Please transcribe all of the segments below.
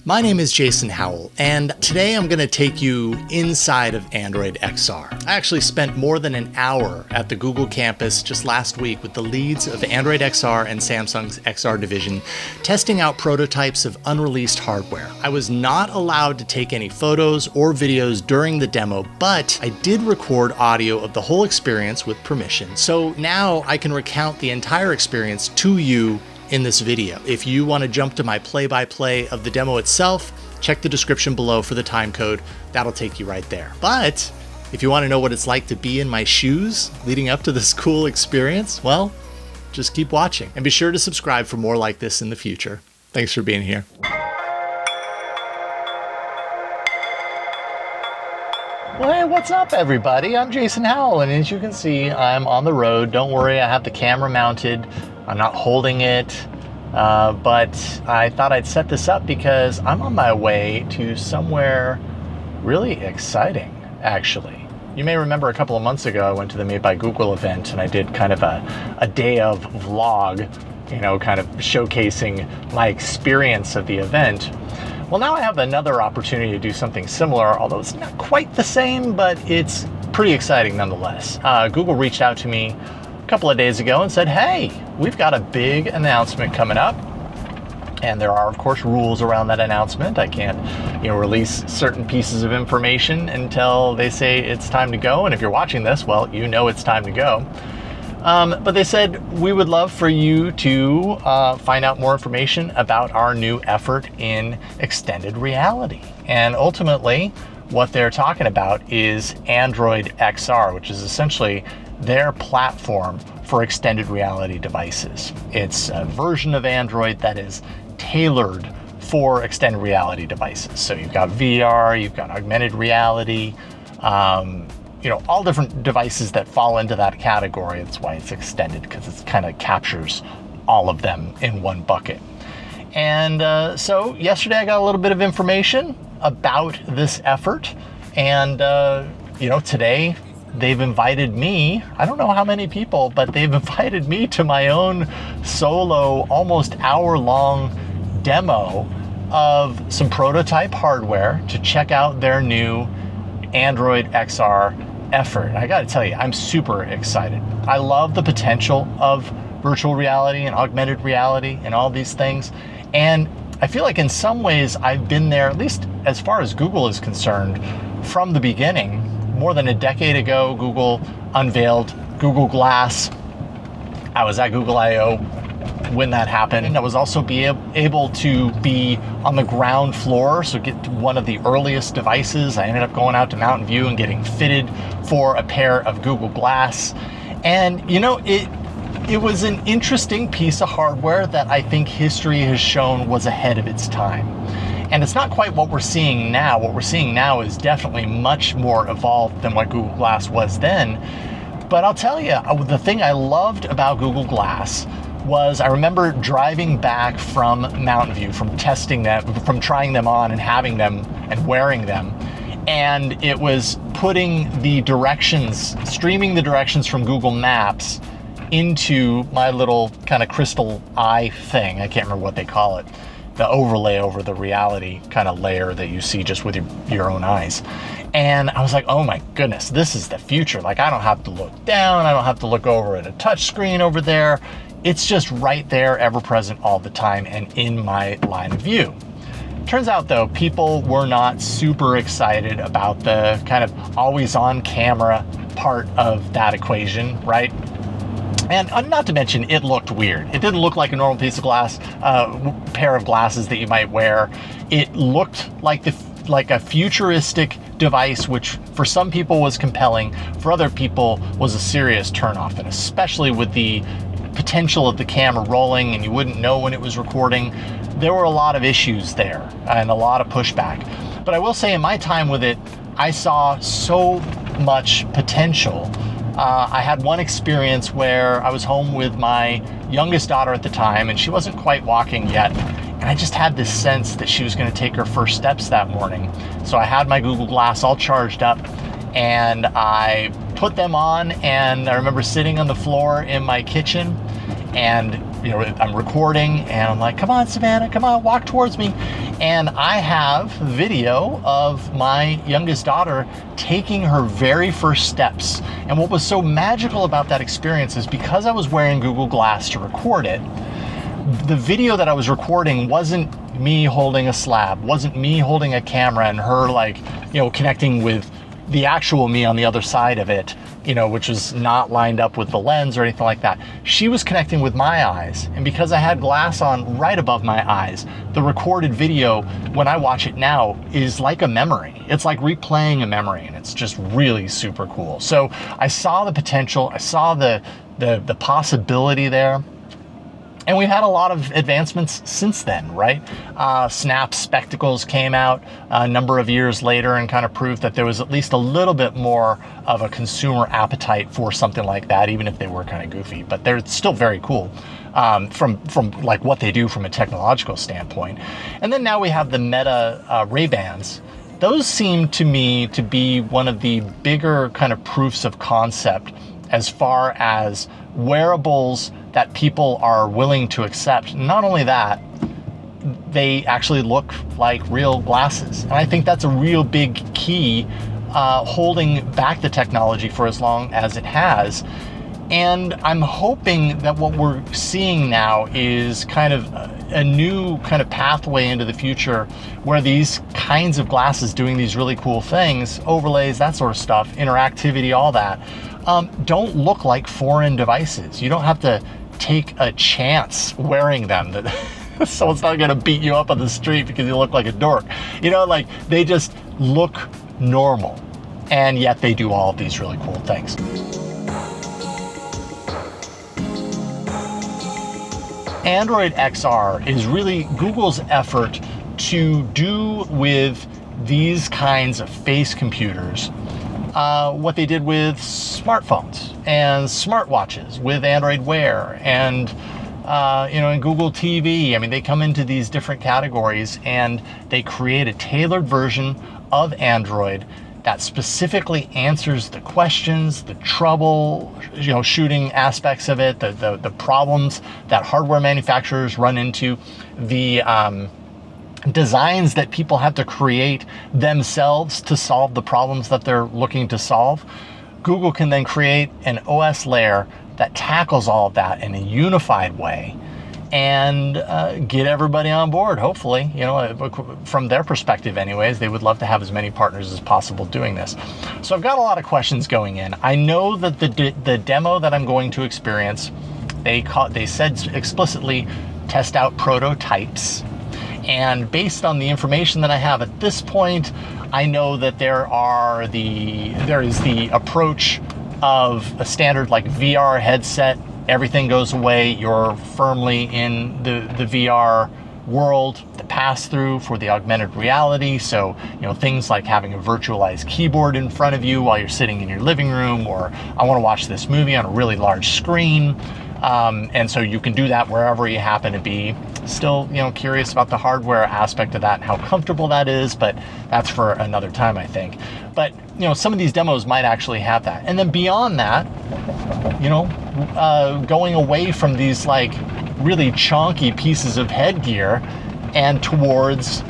My name is Jason Howell, and today I'm going to take you inside of Android XR. I actually spent more than an hour at the Google campus just last week with the leads of Android XR and Samsung's XR division, testing out prototypes of unreleased hardware. I was not allowed to take any photos or videos during the demo, but I did record audio of the whole experience with permission. So now I can recount the entire experience to you in this video. If you want to jump to my play-by-play of the demo itself, check the description below for the time code. That'll take you right there. But if you want to know what it's like to be in my shoes leading up to this cool experience, well, just keep watching and be sure to subscribe for more like this in the future. Thanks for being here. Well, hey, what's up, everybody? I'm Jason Howell, and as you can see, I'm on the road. Don't worry, I have the camera mounted. I'm not holding it, but I thought I'd set this up because I'm on my way to somewhere really exciting, actually. You may remember a couple of months ago, I went to the Made by Google event, and I did kind of a day of vlog, you know, kind of showcasing my experience of the event. Well, now I have another opportunity to do something similar, although it's not quite the same, but it's pretty exciting nonetheless. Google reached out to me a couple of days ago and said, hey, we've got a big announcement coming up. And there are, of course, rules around that announcement. I can't, release certain pieces of information until they say it's time to go. And if you're watching this, well, you know it's time to go. But they said, we would love for you to find out more information about our new effort in extended reality. And ultimately, what they're talking about is Android XR, which is essentially their platform for extended reality devices. It's a version of Android that is tailored for extended reality devices. So you've got VR, you've got augmented reality, all different devices that fall into that category. That's why it's extended, because it kind of captures all of them in one bucket. And so yesterday I got a little bit of information about this effort. And, today they've invited me, I don't know how many people, but they've invited me to my own solo, almost hour-long demo of some prototype hardware to check out their new Android XR effort. I gotta tell you, I'm super excited. I love the potential of virtual reality and augmented reality and all these things. And I feel like in some ways I've been there, at least as far as Google is concerned, from the beginning. More than a decade ago, Google unveiled Google Glass. I was at Google I/O when that happened. And I was also able to be on the ground floor, so get one of the earliest devices. I ended up going out to Mountain View and getting fitted for a pair of Google Glass. And, it was an interesting piece of hardware that I think history has shown was ahead of its time. And it's not quite what we're seeing now. What we're seeing now is definitely much more evolved than what Google Glass was then. But I'll tell you, the thing I loved about Google Glass was I remember driving back from Mountain View, from testing them, from trying them on and having them and wearing them. And it was putting the directions, streaming the directions from Google Maps into my little kind of crystal eye thing. I can't remember what they call it. The overlay over the reality kind of layer that you see just with your own eyes. And I was like, oh my goodness, this is the future. Like, I don't have to look down. I don't have to look over at a touch screen over there. It's just right there, ever present all the time and in my line of view. Turns out though, people were not super excited about the kind of always on camera part of that equation, right? And not to mention, it looked weird. It didn't look like a normal piece of glass, pair of glasses that you might wear. It looked like a futuristic device, which for some people was compelling, for other people was a serious turnoff, and especially with the potential of the camera rolling and you wouldn't know when it was recording. There were a lot of issues there and a lot of pushback. But I will say, in my time with it, I saw so much potential. I had one experience where I was home with my youngest daughter at the time, and she wasn't quite walking yet. And I just had this sense that she was going to take her first steps that morning. So I had my Google Glass all charged up, and I put them on, and I remember sitting on the floor in my kitchen and I'm recording, and I'm like, come on, Savannah, come on, walk towards me. And I have video of my youngest daughter taking her very first steps. And what was so magical about that experience is because I was wearing Google Glass to record it, the video that I was recording wasn't me holding a slab, wasn't me holding a camera and her connecting with the actual me on the other side of it, which was not lined up with the lens or anything like that. She was connecting with my eyes. And because I had glass on right above my eyes, the recorded video, when I watch it now, is like a memory. It's like replaying a memory, and it's just really super cool. So I saw the potential, I saw the possibility there. And we've had a lot of advancements since then, right? Snap spectacles came out a number of years later and kind of proved that there was at least a little bit more of a consumer appetite for something like that, even if they were kind of goofy. But they're still very cool from like what they do from a technological standpoint. And then now we have the Meta Ray-Bans. Those seem to me to be one of the bigger kind of proofs of concept as far as wearables that people are willing to accept. Not only that, they actually look like real glasses. And I think that's a real big key holding back the technology for as long as it has. And I'm hoping that what we're seeing now is kind of a new kind of pathway into the future where these kinds of glasses doing these really cool things, overlays, that sort of stuff, interactivity, all that, don't look like foreign devices. You don't have to take a chance wearing them that someone's not going to beat you up on the street because you look like a dork. They just look normal, and yet they do all of these really cool things. Android XR is really Google's effort to do with these kinds of face computers what they did with smartphones and smartwatches with Android Wear and in Google TV. I mean, they come into these different categories and they create a tailored version of Android that specifically answers the questions, the trouble, shooting aspects of it, the problems that hardware manufacturers run into, the designs that people have to create themselves to solve the problems that they're looking to solve. Google can then create an OS layer that tackles all of that in a unified way and get everybody on board, hopefully. From their perspective anyways, they would love to have as many partners as possible doing this. So I've got a lot of questions going in. I know that the demo that I'm going to experience, they said explicitly test out prototypes. And based on the information that I have at this point, I know that there is the approach of a standard like VR headset. Everything goes away. You're firmly in the VR world, the pass-through for the augmented reality. So, things like having a virtualized keyboard in front of you while you're sitting in your living room, or I want to watch this movie on a really large screen. And so you can do that wherever you happen to be. Still, curious about the hardware aspect of that and how comfortable that is, but that's for another time, I think. But, some of these demos might actually have that. And then beyond that, going away from these like really chonky pieces of headgear and towards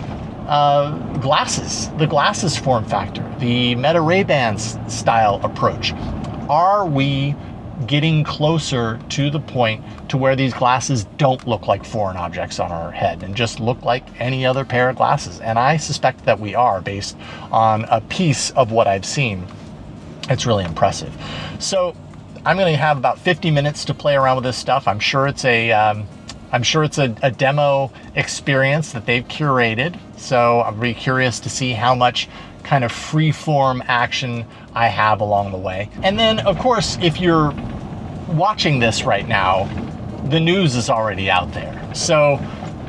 glasses, the glasses form factor, the Meta Ray-Bans style approach. Are we getting closer to the point to where these glasses don't look like foreign objects on our head and just look like any other pair of glasses? And I suspect that we are, based on a piece of what I've seen. It's really impressive. So I'm going to have about 50 minutes to play around with this stuff. I'm sure it's a demo experience that they've curated. So I'm really curious to see how much kind of free-form action I have along the way. And then, of course, if you're watching this right now, the news is already out there. So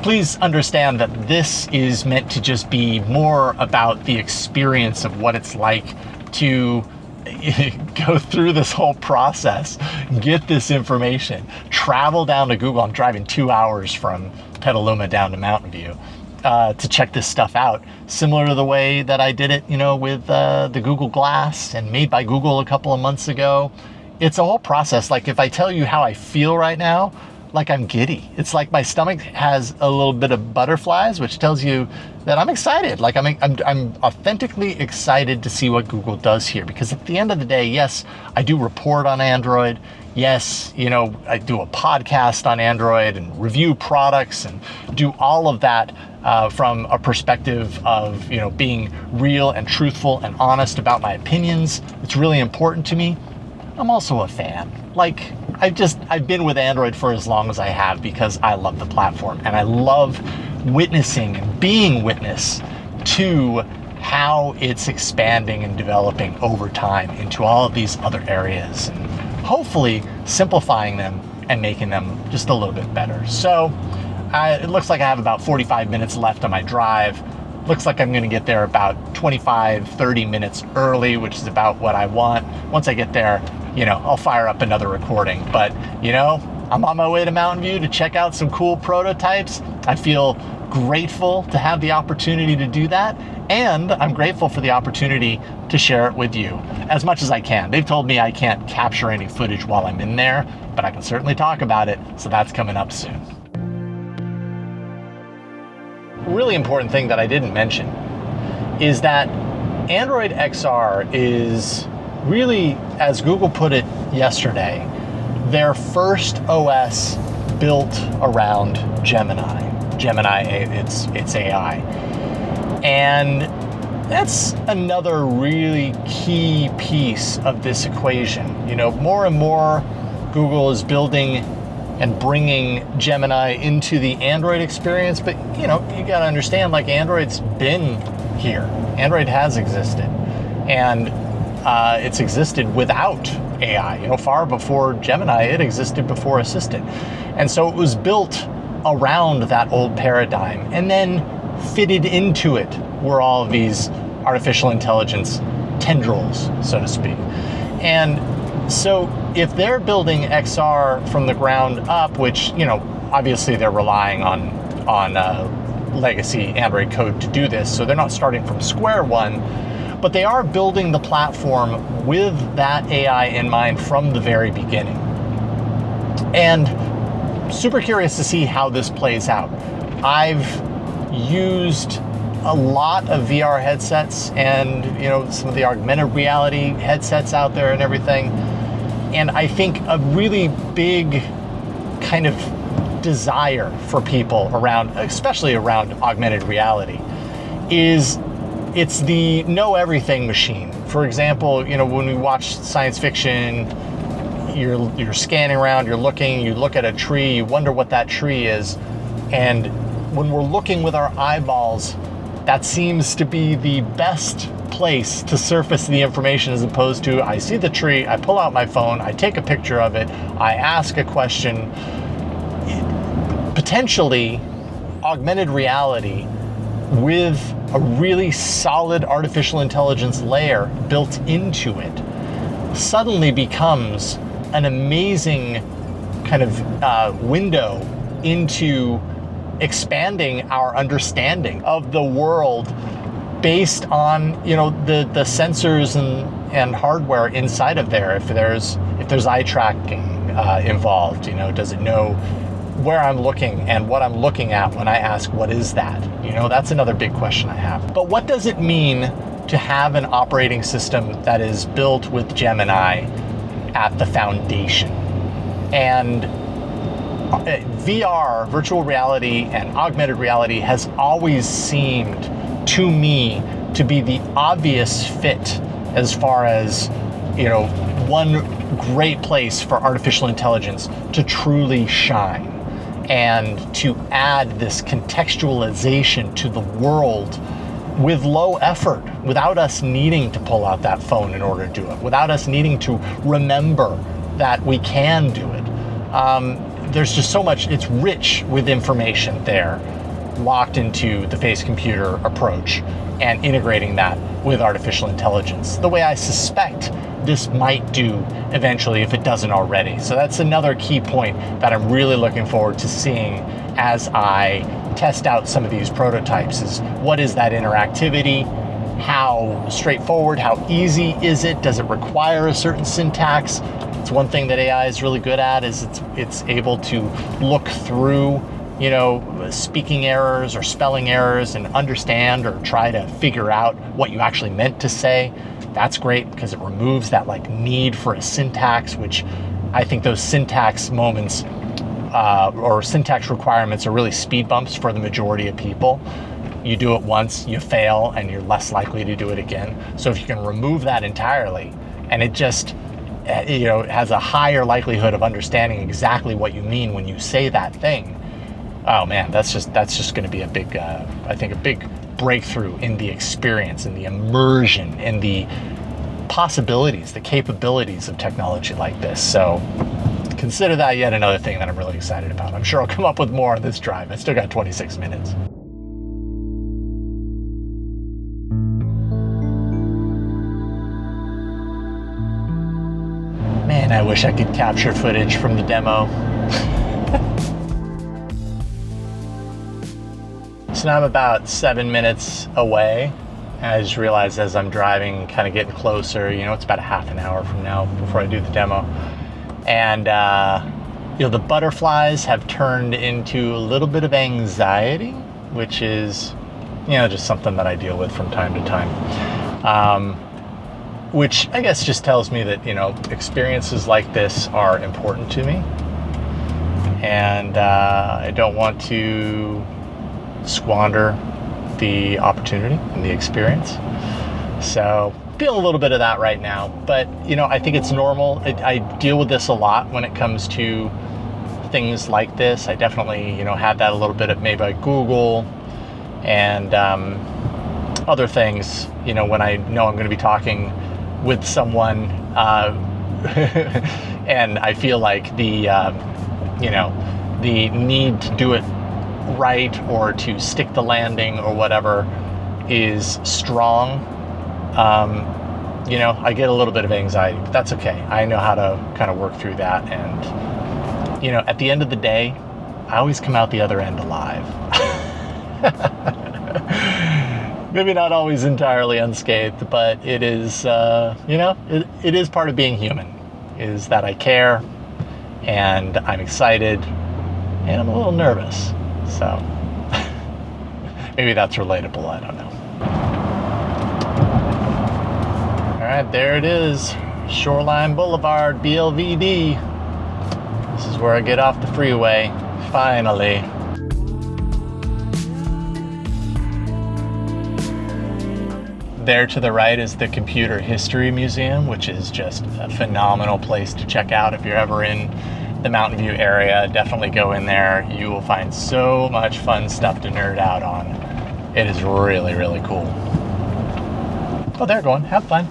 please understand that this is meant to just be more about the experience of what it's like to go through this whole process, get this information, travel down to Google. I'm driving 2 hours from Petaluma down to Mountain View to check this stuff out, similar to the way that I did it, with the Google Glass and Made by Google a couple of months ago. It's a whole process. Like, if I tell you how I feel right now, like I'm giddy. It's like my stomach has a little bit of butterflies, which tells you that I'm excited. Like I'm authentically excited to see what Google does here, because at the end of the day, yes, I do report on Android. Yes, I do a podcast on Android and review products and do all of that from a perspective of, being real and truthful and honest about my opinions. It's really important to me. I'm also a fan. Like, I've been with Android for as long as I have because I love the platform, and I love witnessing and being witness to how it's expanding and developing over time into all of these other areas, and hopefully simplifying them and making them just a little bit better. So it looks like I have about 45 minutes left on my drive. Looks like I'm going to get there about 25-30 minutes early, which is about what I want. Once I get there, I'll fire up another recording. But, I'm on my way to Mountain View to check out some cool prototypes. I feel grateful to have the opportunity to do that. And I'm grateful for the opportunity to share it with you as much as I can. They've told me I can't capture any footage while I'm in there, but I can certainly talk about it. So that's coming up soon. Really important thing that I didn't mention is that Android XR is really, as Google put it yesterday, their first OS built around Gemini. It's AI. And that's another really key piece of this equation. More and more Google is building and bringing Gemini into the Android experience, but you got to understand, like, Android's been here. Android has existed, and it's existed without AI. Far before Gemini, it existed before Assistant, and so it was built around that old paradigm, and then fitted into it were all of these artificial intelligence tendrils, so to speak. And so if they're building XR from the ground up, which, obviously they're relying on legacy Android code to do this, so they're not starting from square one, but they are building the platform with that AI in mind from the very beginning. And super curious to see how this plays out. I've used a lot of VR headsets and, some of the augmented reality headsets out there and everything. And I think a really big kind of desire for people especially around augmented reality, is it's the know everything machine. For example, when we watch science fiction, you're scanning around, you look at a tree, you wonder what that tree is. And when we're looking with our eyeballs, that seems to be the best place to surface the information, as opposed to, I see the tree, I pull out my phone, I take a picture of it, I ask a question. Potentially, augmented reality with a really solid artificial intelligence layer built into it suddenly becomes an amazing kind of window into expanding our understanding of the world based on the sensors and hardware inside of there. If there's eye tracking involved, does it know where I'm looking and what I'm looking at when I ask what is that? That's another big question I have. But what does it mean to have an operating system that is built with Gemini at the foundation? And VR, virtual reality, and augmented reality has always seemed to me to be the obvious fit as far as, one great place for artificial intelligence to truly shine and to add this contextualization to the world with low effort, without us needing to pull out that phone in order to do it, without us needing to remember that we can do it. There's just so much, it's rich with information there, locked into the face computer approach and integrating that with artificial intelligence, the way I suspect this might do eventually if it doesn't already. So that's another key point that I'm really looking forward to seeing as I test out some of these prototypes, is what is that interactivity? How straightforward, how easy is it? Does it require a certain syntax? It's one thing that AI is really good at, is it's able to look through, you know, speaking errors or spelling errors and understand or try to figure out what you actually meant to say. That's great because it removes that like need for a syntax, which I think those syntax moments or syntax requirements are really speed bumps for the majority of people. You do it once, you fail, and you're less likely to do it again. So if you can remove that entirely, and it just, you know, has a higher likelihood of understanding exactly what you mean when you say that thing, oh man, that's just going to be a big, I think a big breakthrough in the experience, in the immersion, in the possibilities, the capabilities of technology like this. So consider that yet another thing that I'm really excited about. I'm sure I'll come up with more on this drive. I still got 26 minutes. Man, I wish I could capture footage from the demo. So now I'm about 7 minutes away. I just realized as I'm driving, kind of getting closer, you know, it's about a half an hour from now before I do the demo. And, you know, the butterflies have turned into a little bit of anxiety, which is, you know, just something that I deal with from time to time. Which I guess just tells me that, you know, experiences like this are important to me. And I don't want to squander the opportunity and the experience. So feel a little bit of that right now, but you know, I think it's normal. I deal with this a lot when it comes to things like this. I definitely, you know, had that a little bit at maybe by Google and other things, you know, when I know I'm going to be talking with someone and I feel like the, you know, the need to do it right or to stick the landing or whatever is strong. You know, I get a little bit of anxiety, but that's okay. I know how to kind of work through that. And, you know, at the end of the day, I always come out the other end alive. Maybe not always entirely unscathed, but it is, you know, it is part of being human, is that I care and I'm excited and I'm a little nervous. So maybe that's relatable. I don't know. All right, there it is. Shoreline Boulevard, BLVD. This is where I get off the freeway, finally. There to the right is the Computer History Museum, which is just a phenomenal place to check out if you're ever in the Mountain View area. Definitely go in there. You will find so much fun stuff to nerd out on. It is really, really cool. Oh, they're going. Have fun.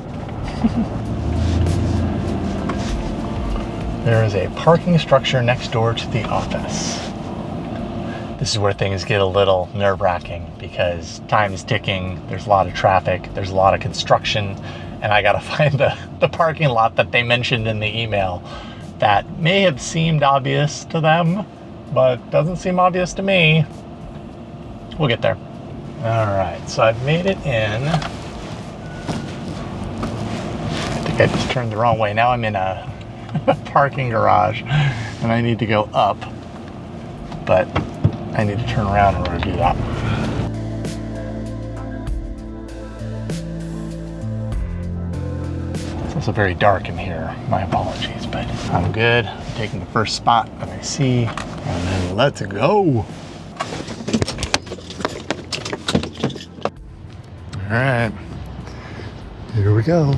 There is a parking structure next door to the office. This is where things get a little nerve-wracking because time is ticking, there's a lot of traffic, there's a lot of construction, and I gotta find the parking lot that they mentioned in the email that may have seemed obvious to them, but doesn't seem obvious to me. We'll get there. All right, so I've made it in. I think I just turned the wrong way. Now I'm in a parking garage and I need to go up, but I need to turn around in order to do that. It's also very dark in here. My apologies, but I'm good. I'm taking the first spot that I see, and then let's go. All right, here we go.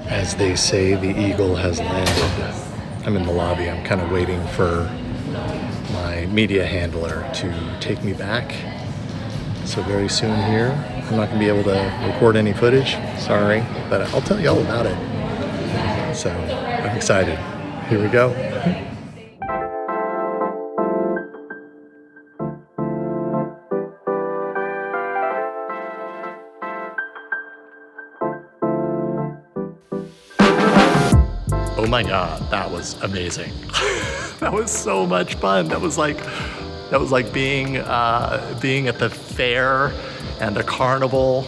As they say, the eagle has landed. I'm in the lobby. I'm kind of waiting for my media handler to take me back. So very soon here, I'm not going to be able to record any footage. Sorry, but I'll tell you all about it. So I'm excited. Here we go. Oh my God, that was amazing. That was so much fun. That was like being at the fair and a carnival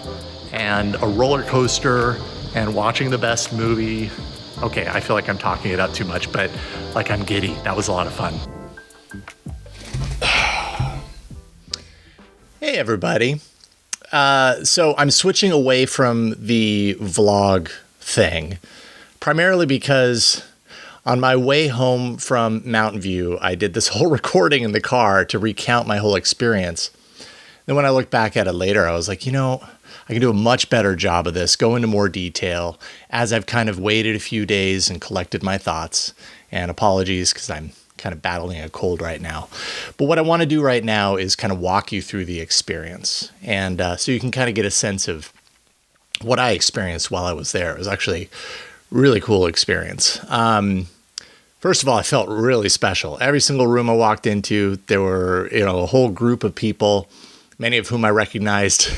and a roller coaster and watching the best movie. Okay, I feel like I'm talking it up too much, but like I'm giddy. That was a lot of fun. Hey, everybody. So I'm switching away from the vlog thing, primarily because on my way home from Mountain View, I did this whole recording in the car to recount my whole experience. Then when I look back at it later, I was like, I can do a much better job of this, go into more detail as I've kind of waited a few days and collected my thoughts. And apologies, because I'm kind of battling a cold right now. But what I want to do right now is kind of walk you through the experience. And so you can kind of get a sense of what I experienced while I was there. It was actually a really cool experience. First of all, I felt really special. Every single room I walked into, there were, a whole group of people, many of whom I recognized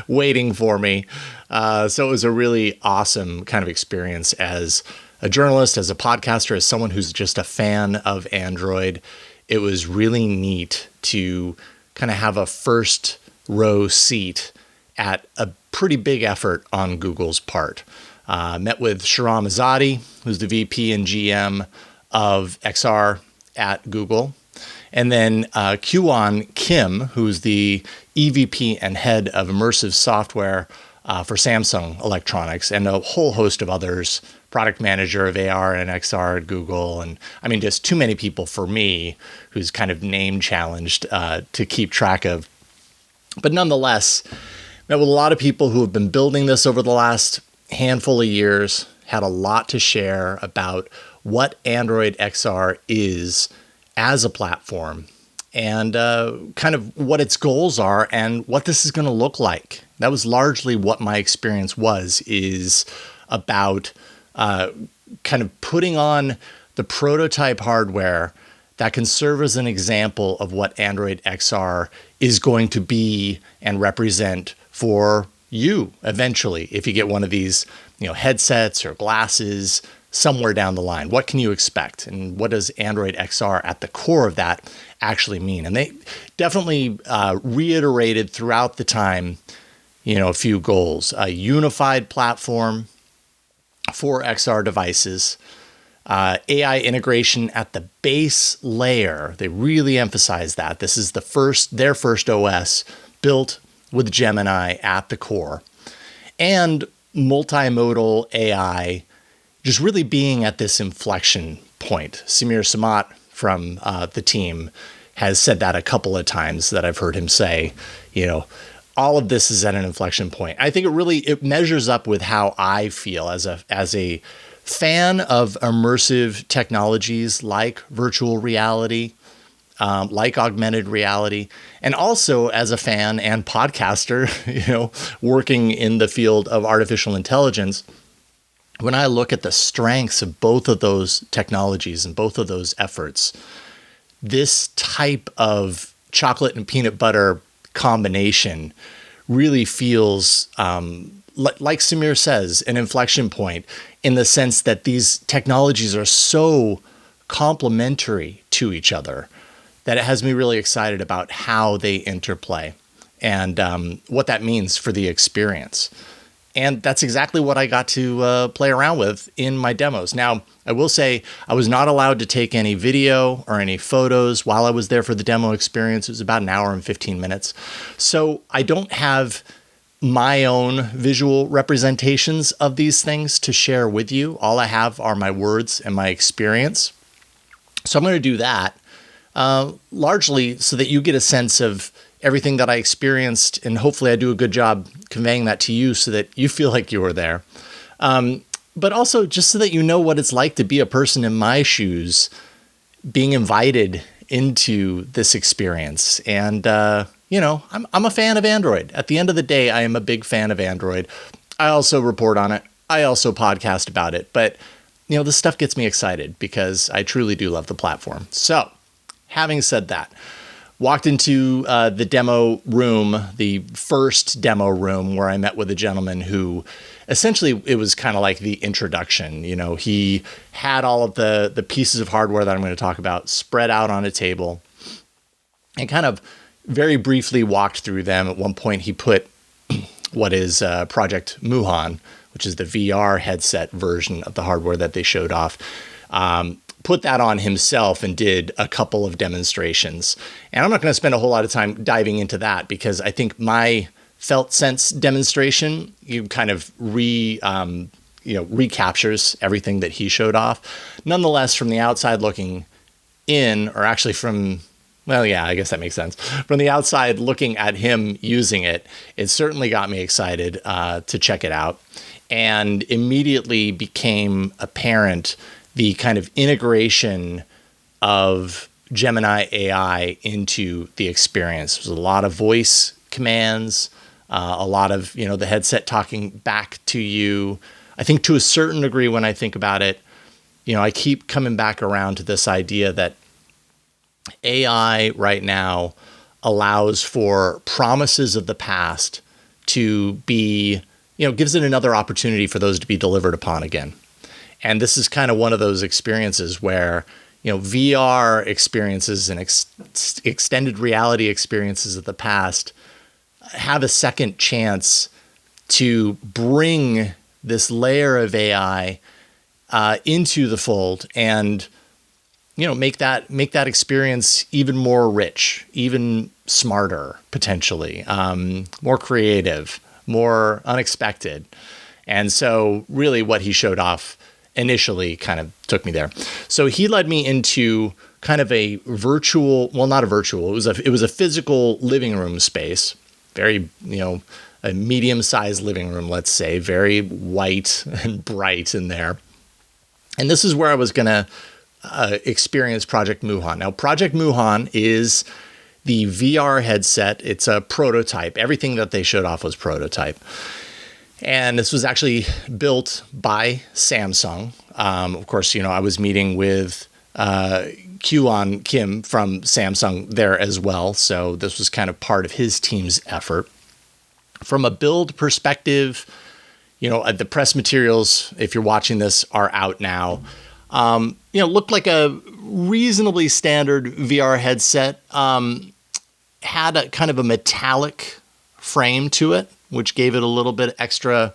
waiting for me. So it was a really awesome kind of experience as a journalist, as a podcaster, as someone who's just a fan of Android. It was really neat to kind of have a first row seat at a pretty big effort on Google's part. Met with Shahram Azadi, who's the VP and GM of XR at Google. And then Kyuan Kim, who's the EVP and head of immersive software for Samsung Electronics, and a whole host of others, product manager of AR and XR at Google. And I mean, just too many people for me who's kind of name challenged to keep track of. But nonetheless, met with a lot of people who have been building this over the last handful of years, had a lot to share about what Android XR is as a platform and kind of what its goals are and what this is going to look like. That was largely what my experience is about kind of putting on the prototype hardware that can serve as an example of what Android XR is going to be and represent for you eventually, if you get one of these, headsets or glasses somewhere down the line. What can you expect? And what does Android XR at the core of that actually mean? And they definitely reiterated throughout the time, a few goals: a unified platform for XR devices, AI integration at the base layer. They really emphasize that. This is their first OS built with Gemini at the core, and multimodal AI just really being at this inflection point. Samir Samat from the team has said that a couple of times that I've heard him say, all of this is at an inflection point. I think it measures up with how I feel as a fan of immersive technologies like virtual reality, like augmented reality, and also as a fan and podcaster, working in the field of artificial intelligence. When I look at the strengths of both of those technologies and both of those efforts, this type of chocolate and peanut butter combination really feels, like Samir says, an inflection point in the sense that these technologies are so complementary to each other that it has me really excited about how they interplay and what that means for the experience. And that's exactly what I got to play around with in my demos. Now, I will say I was not allowed to take any video or any photos while I was there for the demo experience. It was about an hour and 15 minutes. So I don't have my own visual representations of these things to share with you. All I have are my words and my experience. So I'm going to do that largely so that you get a sense of everything that I experienced, and hopefully I do a good job conveying that to you so that you feel like you were there. But also just so that you know what it's like to be a person in my shoes being invited into this experience. And, I'm a fan of Android. At the end of the day, I am a big fan of Android. I also report on it. I also podcast about it. But, this stuff gets me excited because I truly do love the platform. So, having said that, walked into the demo room, the first demo room, where I met with a gentleman who essentially, it was kind of like the introduction. You know, he had all of the pieces of hardware that I'm going to talk about spread out on a table and kind of very briefly walked through them. At one point, he put what is Project Moohan, which is the VR headset version of the hardware that they showed off, put that on himself and did a couple of demonstrations. And I'm not going to spend a whole lot of time diving into that, because I think my felt sense demonstration, you kind of recaptures everything that he showed off. Nonetheless, from the outside looking in, or actually from, well, yeah, I guess that makes sense. From the outside looking at him using it, it certainly got me excited to check it out, and immediately became apparent the kind of integration of Gemini AI into the experience. There's a lot of voice commands, a lot of, the headset talking back to you. I think to a certain degree, when I think about it, I keep coming back around to this idea that AI right now allows for promises of the past to be, gives it another opportunity for those to be delivered upon again. And this is kind of one of those experiences where, VR experiences and extended reality experiences of the past have a second chance to bring this layer of AI into the fold and, make that experience even more rich, even smarter, potentially, more creative, more unexpected. And so really what he showed off initially kind of took me there. So he led me into kind of a virtual, well, not a virtual, it was a physical living room space, very, a medium-sized living room, let's say, very white and bright in there. And this is where I was going to experience Project Moohan. Now, Project Moohan is the VR headset. It's a prototype. Everything that they showed off was prototype. And this was actually built by Samsung. Of course, I was meeting with Kyuan Kim from Samsung there as well. So this was kind of part of his team's effort. From a build perspective, the press materials, if you're watching this, are out now. Looked like a reasonably standard VR headset. Had a kind of a metallic frame to it, which gave it a little bit extra,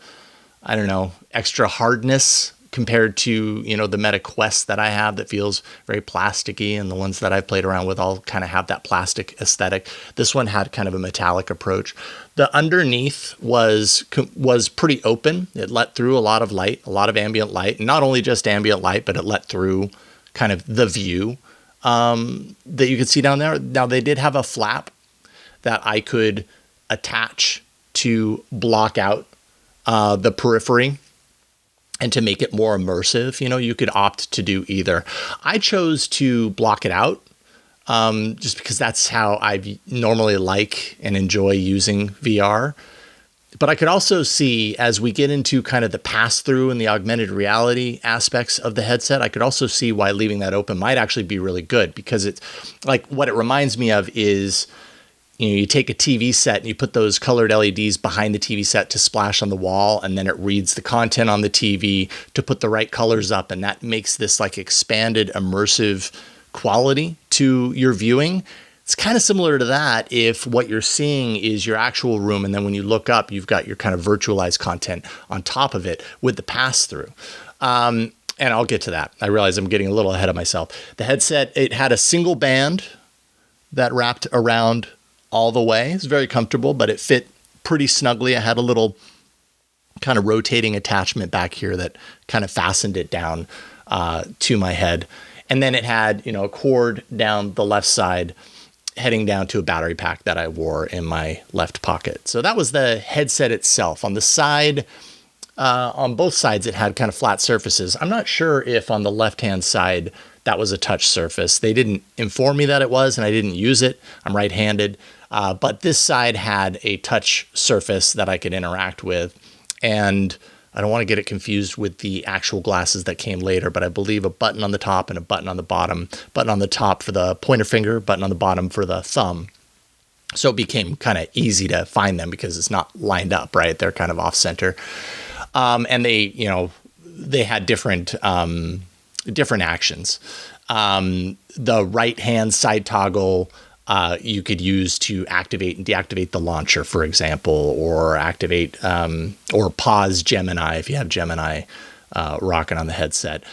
extra hardness compared to, the Meta Quest that I have that feels very plasticky, and the ones that I've played around with all kind of have that plastic aesthetic. This one had kind of a metallic approach. The underneath was pretty open. It let through a lot of light, a lot of ambient light, and not only just ambient light, but it let through kind of the view that you could see down there. Now, they did have a flap that I could attach to block out the periphery and to make it more immersive. You could opt to do either. I chose to block it out just because that's how I normally like and enjoy using VR. But I could also see, as we get into kind of the pass-through and the augmented reality aspects of the headset, I could also see why leaving that open might actually be really good, because it's like, what it reminds me of is, you take a TV set and you put those colored LEDs behind the TV set to splash on the wall, and then it reads the content on the TV to put the right colors up. And that makes this like expanded immersive quality to your viewing. It's kind of similar to that if what you're seeing is your actual room, and then when you look up, you've got your kind of virtualized content on top of it with the pass-through. And I'll get to that. I realize I'm getting a little ahead of myself. The headset, it had a single band that wrapped around all the way. It's very comfortable, but it fit pretty snugly. I had a little kind of rotating attachment back here that kind of fastened it down to my head. And then it had, a cord down the left side heading down to a battery pack that I wore in my left pocket. So that was the headset itself. On the side, on both sides, it had kind of flat surfaces. I'm not sure if on the left-hand side that was a touch surface. They didn't inform me that it was, and I didn't use it. I'm right-handed. But this side had a touch surface that I could interact with. And I don't want to get it confused with the actual glasses that came later, but I believe a button on the top and a button on the bottom. Button on the top for the pointer finger, button on the bottom for the thumb. So it became kind of easy to find them because it's not lined up, right? They're kind of off center. And they had different actions. The right hand side toggle you could use to activate and deactivate the launcher, for example, or activate or pause Gemini if you have Gemini rocking on the headset.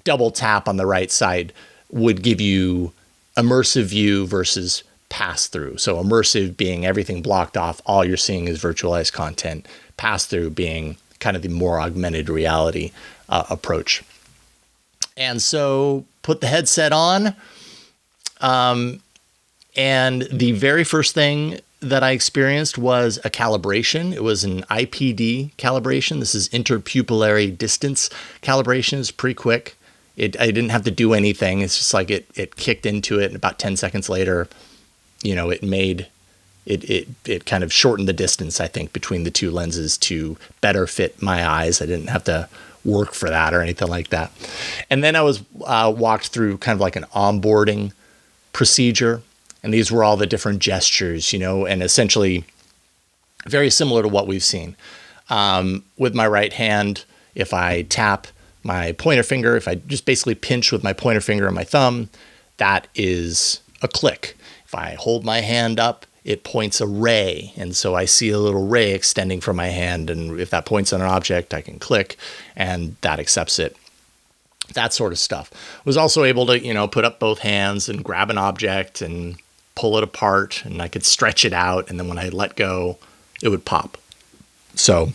Double tap on the right side would give you immersive view versus pass through. So immersive being everything blocked off, all you're seeing is virtualized content. Pass through being kind of the more augmented reality approach. And so put the headset on. And the very first thing that I experienced was a calibration. It was an IPD calibration. This is Interpupillary Distance calibration. It's pretty quick. I didn't have to do anything. It's just like it kicked into it, and about 10 seconds later, it made it kind of shortened the distance, I think, between the two lenses to better fit my eyes. I didn't have to work for that or anything like that. And then I was walked through kind of like an onboarding procedure. And these were all the different gestures, and essentially very similar to what we've seen. With my right hand, if I tap my pointer finger, if I just basically pinch with my pointer finger and my thumb, that is a click. If I hold my hand up, it points a ray. And so I see a little ray extending from my hand. And if that points on an object, I can click and that accepts it. That sort of stuff. Was also able to, put up both hands and grab an object and pull it apart, and I could stretch it out. And then when I let go, it would pop. So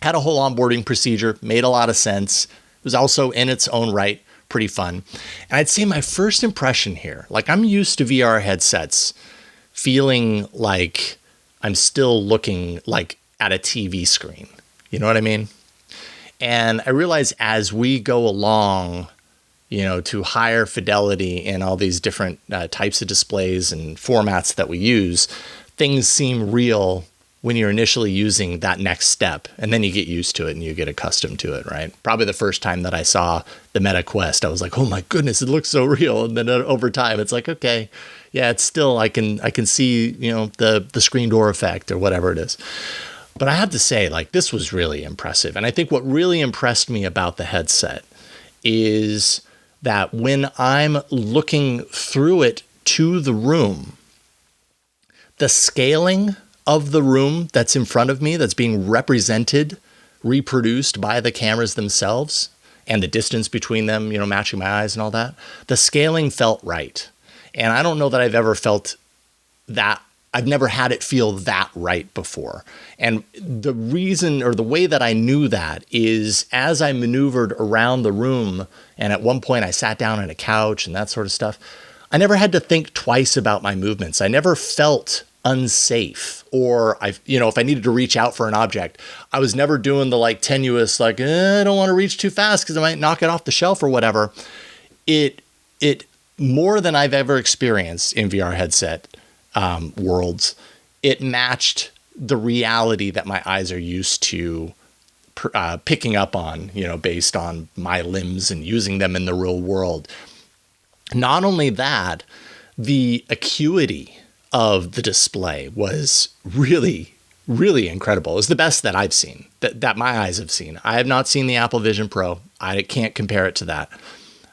had a whole onboarding procedure, made a lot of sense. It was also in its own right, pretty fun. And I'd say my first impression here, like I'm used to VR headsets feeling like I'm still looking like at a TV screen. You know what I mean? And I realize as we go along, to higher fidelity in all these different types of displays and formats that we use, things seem real when you're initially using that next step. And then you get used to it and you get accustomed to it, right? Probably the first time that I saw the Meta Quest, I was like, oh my goodness, it looks so real. And then over time, it's like, okay, yeah, it's still, I can see, the screen door effect or whatever it is. But I have to say, like, this was really impressive. And I think what really impressed me about the headset is that when I'm looking through it to the room, the scaling of the room that's in front of me, that's being reproduced by the cameras themselves, and the distance between them, matching my eyes and all that, the scaling felt right. And I don't know that I've ever felt that. I've never had it feel that right before. And the reason, or the way that I knew that, is as I maneuvered around the room, and at one point I sat down on a couch and that sort of stuff, I never had to think twice about my movements. I never felt unsafe, or if I needed to reach out for an object, I was never doing the tenuous, I don't want to reach too fast because I might knock it off the shelf or whatever. It more than I've ever experienced in VR headset worlds, it matched the reality that my eyes are used to picking up on, based on my limbs and using them in the real world. Not only that, the acuity of the display was really, really incredible. It was the best that I've seen, that my eyes have seen. I have not seen the Apple Vision Pro. I can't compare it to that.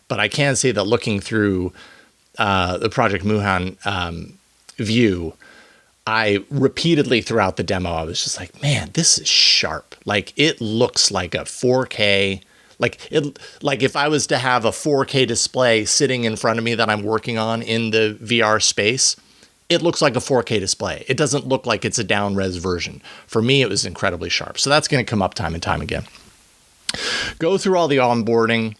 But I can say that looking through the Project Moohan view, I repeatedly throughout the demo, I was just like, man, this is sharp. Like, it looks like a 4K. Like if I was to have a 4K display sitting in front of me that I'm working on in the VR space, it looks like a 4K display. It doesn't look like it's a down res version. For me, it was incredibly sharp. So that's going to come up time and time again. Go through all the onboarding,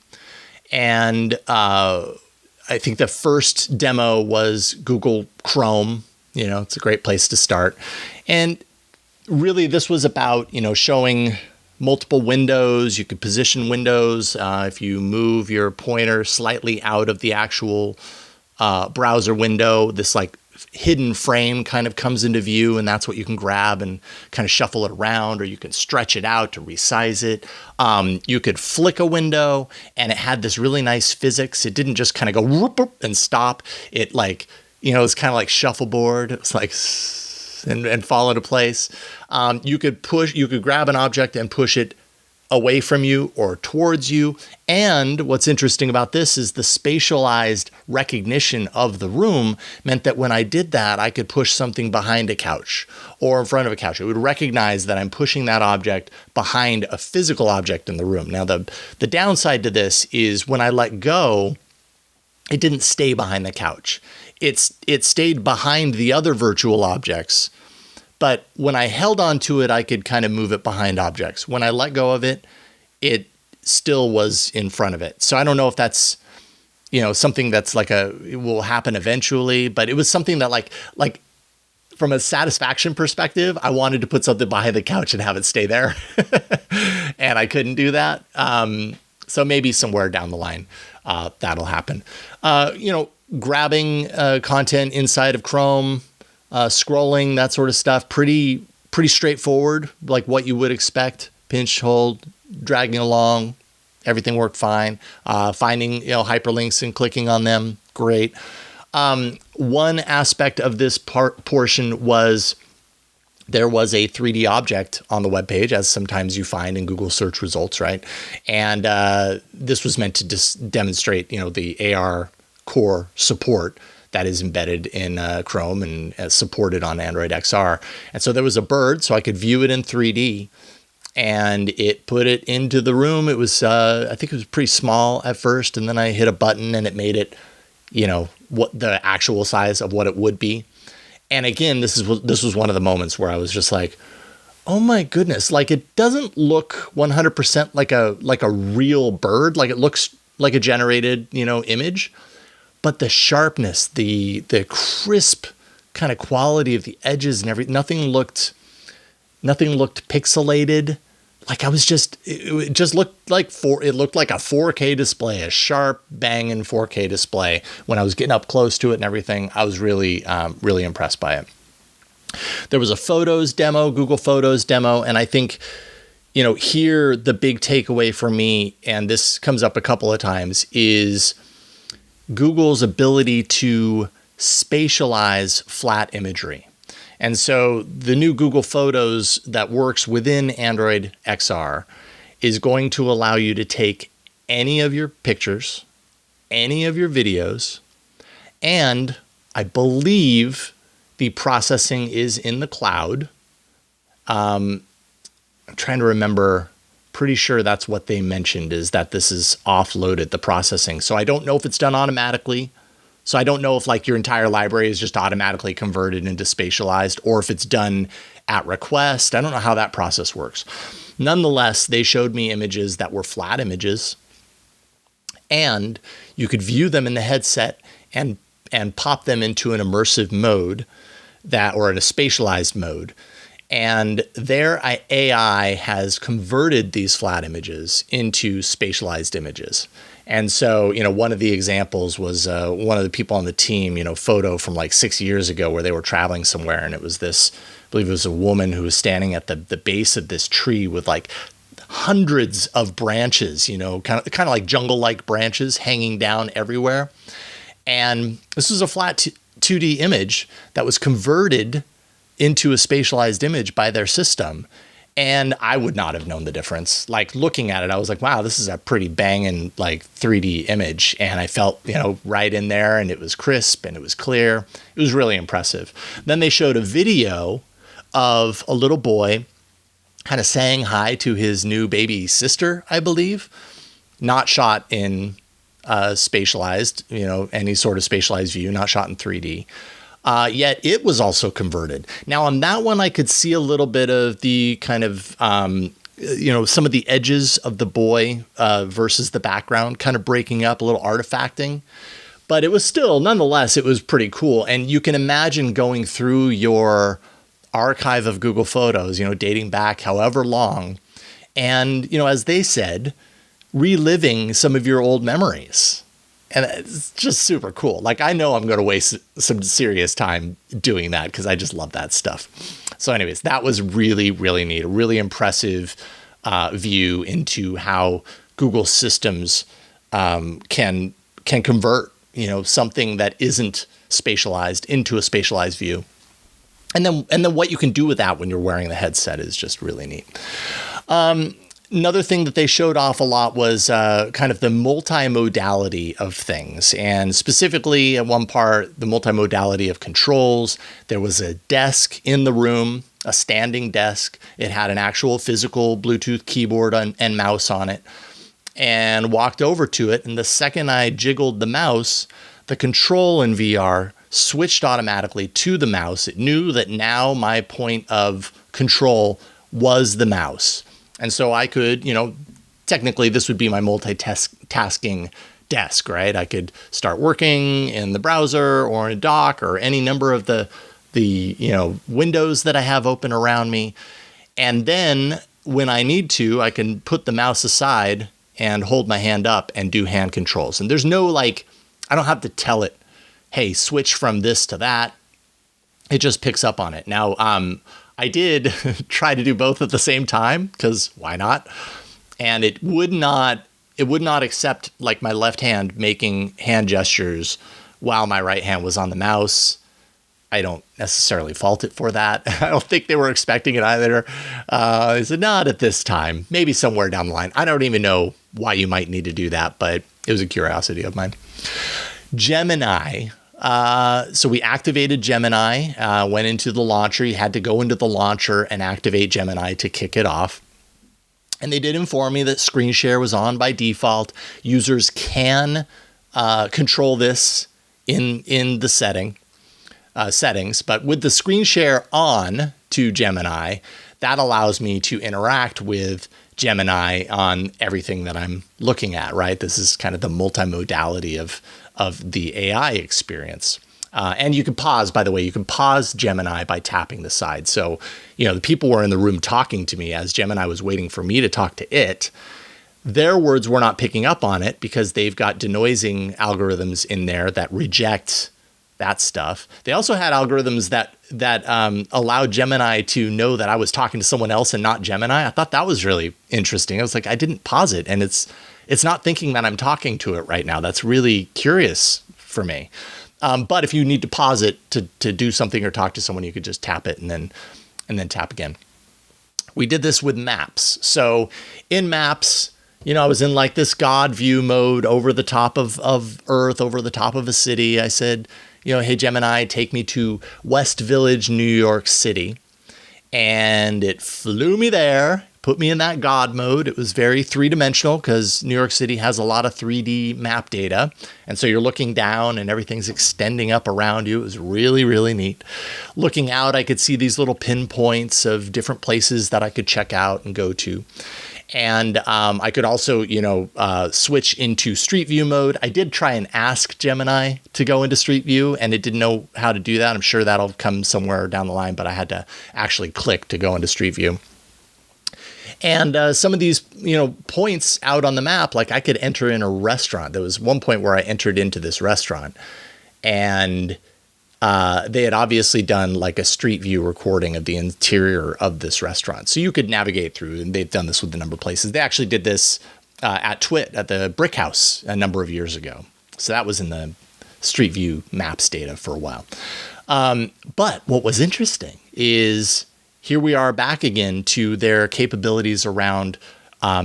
and I think the first demo was Google Chrome. It's a great place to start. And really, this was about, showing multiple windows. You could position windows if you move your pointer slightly out of the actual browser window. This hidden frame kind of comes into view, and that's what you can grab and kind of shuffle it around, or you can stretch it out to resize it. You could flick a window, and it had this really nice physics. It didn't just kind of go whoop, whoop, and stop. It like, it's kind of like shuffleboard. It was like and fall into place. You could grab an object and push it away from you or towards you. And what's interesting about this is the spatialized recognition of the room meant that when I did that, I could push something behind a couch or in front of a couch. It would recognize that I'm pushing that object behind a physical object in the room. Now, the downside to this is when I let go, it didn't stay behind the couch. It stayed behind the other virtual objects. But when I held on to it, I could kind of move it behind objects. When I let go of it, it still was in front of it. So I don't know if that's, something that's it will happen eventually, but it was something that like from a satisfaction perspective, I wanted to put something behind the couch and have it stay there. And I couldn't do that. So maybe somewhere down the line, that'll happen. Grabbing content inside of Chrome, scrolling, that sort of stuff, pretty straightforward, like what you would expect. Pinch, hold, dragging along, everything worked fine. Finding hyperlinks and clicking on them, great. One aspect of this portion was there was a 3D object on the webpage, as sometimes you find in Google search results, right? And this was meant to just demonstrate, the ARCore support that is embedded in Chrome and supported on Android XR. And so there was a bird, so I could view it in 3D, and it put it into the room. It was, I think it was pretty small at first, and then I hit a button and it made it, what the actual size of what it would be. And again, this was one of the moments where I was just like, oh my goodness, like it doesn't look 100% like a real bird. Like it looks like a generated, image. But the sharpness, the crisp kind of quality of the edges and everything, nothing looked pixelated. Like it just looked like it looked like a 4K display, a sharp banging 4K display. When I was getting up close to it and everything, I was really impressed by it. There was a Photos demo, Google Photos demo, and I think, here the big takeaway for me, and this comes up a couple of times, is Google's ability to spatialize flat imagery. And so the new Google Photos that works within Android XR is going to allow you to take any of your pictures, any of your videos, and I believe the processing is in the cloud. I'm trying to remember. Pretty sure that's what they mentioned, is that this is offloaded, the processing. So I don't know if it's done automatically. So I don't know if your entire library is just automatically converted into spatialized, or if it's done at request. I don't know how that process works. Nonetheless, they showed me images that were flat images, and you could view them in the headset and pop them into an immersive mode or in a spatialized mode. And their AI has converted these flat images into spatialized images. And so, one of the examples was one of the people on the team, photo from 6 years ago where they were traveling somewhere. And it was this, I believe it was a woman who was standing at the base of this tree with hundreds of branches, kind of like jungle-like branches hanging down everywhere. And this was a flat 2D image that was converted into a spatialized image by their system. And I would not have known the difference. Looking at it, I was like, wow, this is a pretty banging 3D image. And I felt, right in there, and it was crisp and it was clear. It was really impressive. Then they showed a video of a little boy kind of saying hi to his new baby sister, I believe, not shot in spatialized, any sort of spatialized view, not shot in 3D. Yet it was also converted. Now on that one, I could see a little bit of the kind of, some of the edges of the boy versus the background kind of breaking up, a little artifacting. But it was still, nonetheless, it was pretty cool. And you can imagine going through your archive of Google Photos, dating back however long. And, as they said, reliving some of your old memories. And it's just super cool. Like, I know I'm going to waste some serious time doing that because I just love that stuff. So anyways, that was really, really neat. A really impressive view into how Google systems can convert, something that isn't spatialized into a spatialized view. And then what you can do with that when you're wearing the headset is just really neat. Another thing that they showed off a lot was kind of the multimodality of things. And specifically at one part, the multimodality of controls. There was a desk in the room, a standing desk. It had an actual physical Bluetooth keyboard and mouse on it. And walked over to it. And the second I jiggled the mouse, the control in VR switched automatically to the mouse. It knew that now my point of control was the mouse. And so I could, technically this would be my multitasking desk, right? I could start working in the browser or in a dock or any number of the windows that I have open around me. And then when I need to, I can put the mouse aside and hold my hand up and do hand controls. And there's no I don't have to tell it, hey, switch from this to that. It just picks up on it. Now, I did try to do both at the same time because why not? And it would not accept my left hand making hand gestures while my right hand was on the mouse. I don't necessarily fault it for that. I don't think they were expecting it either. They said, not at this time, maybe somewhere down the line. I don't even know why you might need to do that, but it was a curiosity of mine. Gemini. So we activated Gemini, went into the launcher. You had to go into the launcher and activate Gemini to kick it off. And they did inform me that screen share was on by default. Users can control this in the settings, but with the screen share on to Gemini, that allows me to interact with Gemini on everything that I'm looking at, right? This is kind of the multimodality of the AI experience. And you can pause, by the way, you can pause Gemini by tapping the side. So, the people were in the room talking to me as Gemini was waiting for me to talk to it. Their words were not picking up on it because they've got denoising algorithms in there that reject that stuff. They also had algorithms that allowed Gemini to know that I was talking to someone else and not Gemini. I thought that was really interesting. I was like, I didn't pause it, and it's not thinking that I'm talking to it right now. That's really curious for me. But if you need to pause it to do something or talk to someone, you could just tap it and then tap again. We did this with maps. So in maps, I was in this God view mode over the top of Earth, over the top of a city. I said, hey, Gemini, take me to West Village, New York City. And it flew me there, put me in that God mode. It was very three-dimensional because New York City has a lot of 3D map data. And so you're looking down and everything's extending up around you. It was really, really neat. Looking out, I could see these little pinpoints of different places that I could check out and go to. And I could also, switch into Street View mode. I did try and ask Gemini to go into Street View, and it didn't know how to do that. I'm sure that'll come somewhere down the line, but I had to actually click to go into Street View. And some of these, points out on the map, I could enter in a restaurant. There was one point where I entered into this restaurant, and they had obviously done a Street View recording of the interior of this restaurant. So you could navigate through, and they've done this with a number of places. They actually did this at TWiT, at the Brick House, a number of years ago. So that was in the Street View maps data for a while. But what was interesting is here we are back again to their capabilities around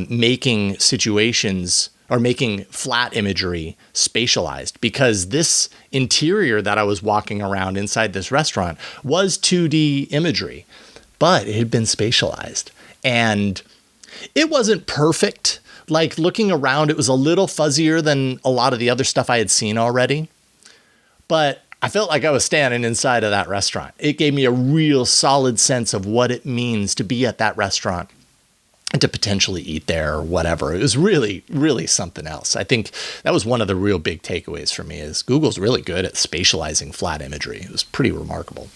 making situations or making flat imagery spatialized, because this interior that I was walking around inside this restaurant was 2D imagery, but it had been spatialized. And it wasn't perfect. Looking around, it was a little fuzzier than a lot of the other stuff I had seen already. But I felt like I was standing inside of that restaurant. It gave me a real solid sense of what it means to be at that restaurant and to potentially eat there or whatever. It was really, really something else. I think that was one of the real big takeaways for me is Google's really good at spatializing flat imagery. It was pretty remarkable.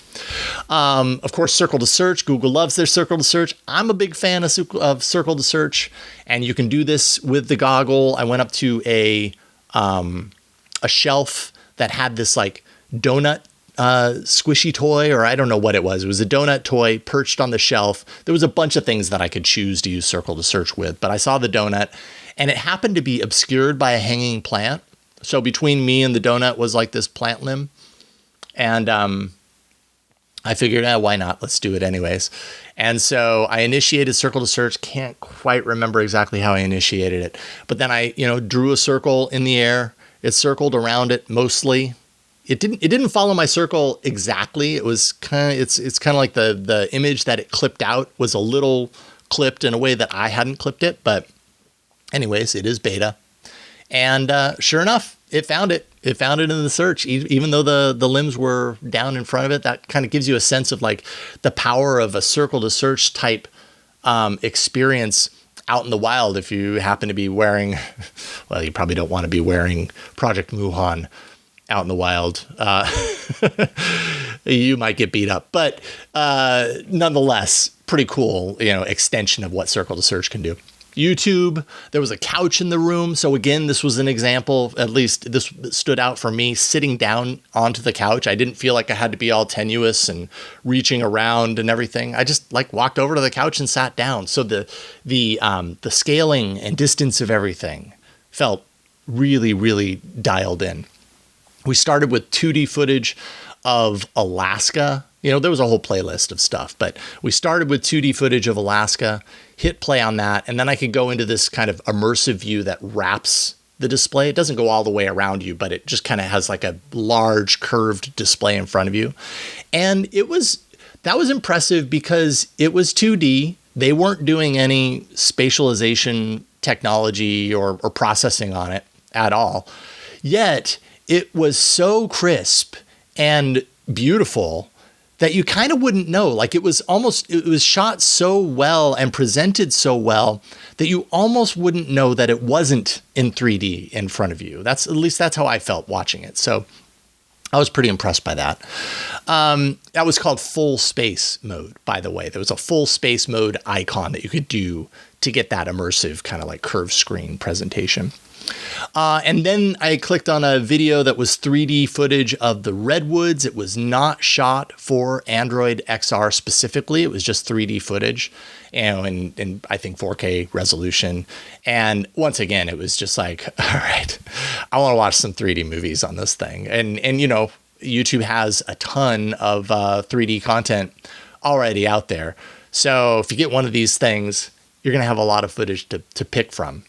Of course, circle to search. Google loves their circle to search. I'm a big fan of circle to search, and you can do this with the goggle. I went up to a a shelf that had this like donut squishy toy, or I don't know what it was. It was a donut toy perched on the shelf. There was a bunch of things that I could choose to use Circle to search with, but I saw the donut and it happened to be obscured by a hanging plant. So between me and the donut was like this plant limb. And I figured, why not? Let's do it anyways. And so I initiated Circle to search. Can't quite remember exactly how I initiated it, but then I, drew a circle in the air. It circled around it mostly. It didn't follow my circle exactly. It was it's kind of like the image that it clipped out was a little clipped in a way that I hadn't clipped it. But anyways, it is beta. And sure enough, it found it. It found it in the search, even though the limbs were down in front of it. That kind of gives you a sense of like the power of a Circle to search type experience out in the wild. If you happen to be wearing, well, you probably don't want to be wearing Project Moohan out in the wild. You might get beat up, but nonetheless, pretty cool, extension of what Circle to search can do. YouTube, there was a couch in the room. So again, this was an example, at least this stood out for me, sitting down onto the couch. I didn't feel like I had to be all tenuous and reaching around and everything. I just like walked over to the couch and sat down. So the scaling and distance of everything felt really, really dialed in. We started with 2D footage of Alaska. There was a whole playlist of stuff, but we started with 2D footage of Alaska, hit play on that, and then I could go into this kind of immersive view that wraps the display. It doesn't go all the way around you, but it just kind of has like a large curved display in front of you. And that was impressive because it was 2D. They weren't doing any spatialization technology or processing on it at all. Yet it was so crisp and beautiful that you kind of wouldn't know. Like it was shot so well and presented so well that you almost wouldn't know that it wasn't in 3D in front of you. At least that's how I felt watching it. So I was pretty impressed by that. That was called full space mode, by the way. There was a full space mode icon that you could do to get that immersive kind of like curved screen presentation. And then I clicked on a video that was 3D footage of the redwoods. It was not shot for Android XR specifically. It was just 3D footage, in I think 4K resolution. And once again, it was just like, all right, I want to watch some 3D movies on this thing. And YouTube has a ton of 3D content already out there. So if you get one of these things, you're going to have a lot of footage to pick from.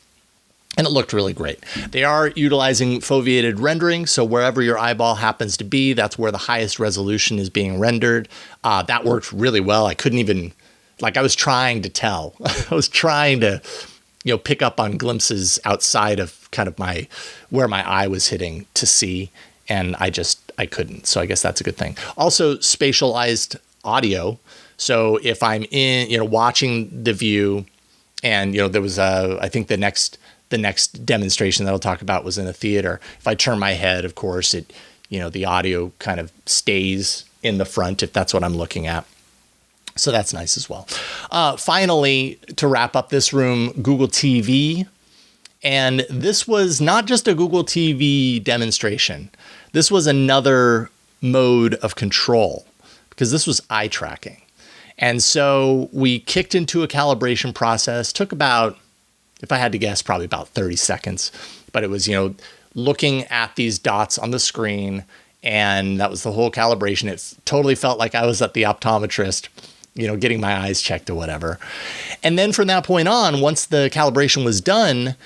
And it looked really great. They are utilizing foveated rendering. So wherever your eyeball happens to be, that's where the highest resolution is being rendered. That worked really well. I couldn't even, I was trying to tell. I was trying to, pick up on glimpses outside of kind of where my eye was hitting to see. And I couldn't. So I guess that's a good thing. Also, spatialized audio. So if I'm watching the view and, there was I think the next demonstration that I'll talk about was in a theater. If I turn my head, of course, the audio kind of stays in the front if that's what I'm looking at. So that's nice as well. Finally, to wrap up this room, Google TV. And this was not just a Google TV demonstration. This was another mode of control because this was eye tracking. And so we kicked into a calibration process, took about, if I had to guess, probably about 30 seconds. But it was, looking at these dots on the screen, and that was the whole calibration. It totally felt like I was at the optometrist, getting my eyes checked or whatever. And then from that point on, once the calibration was done,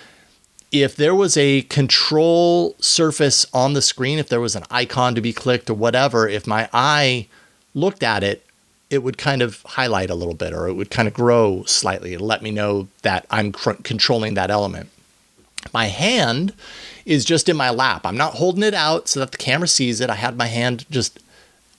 if there was a control surface on the screen, if there was an icon to be clicked or whatever, if my eye looked at it, it would kind of highlight a little bit, or it would kind of grow slightly. It'll let me know that I'm controlling that element. My hand is just in my lap. I'm not holding it out so that the camera sees it. I had my hand just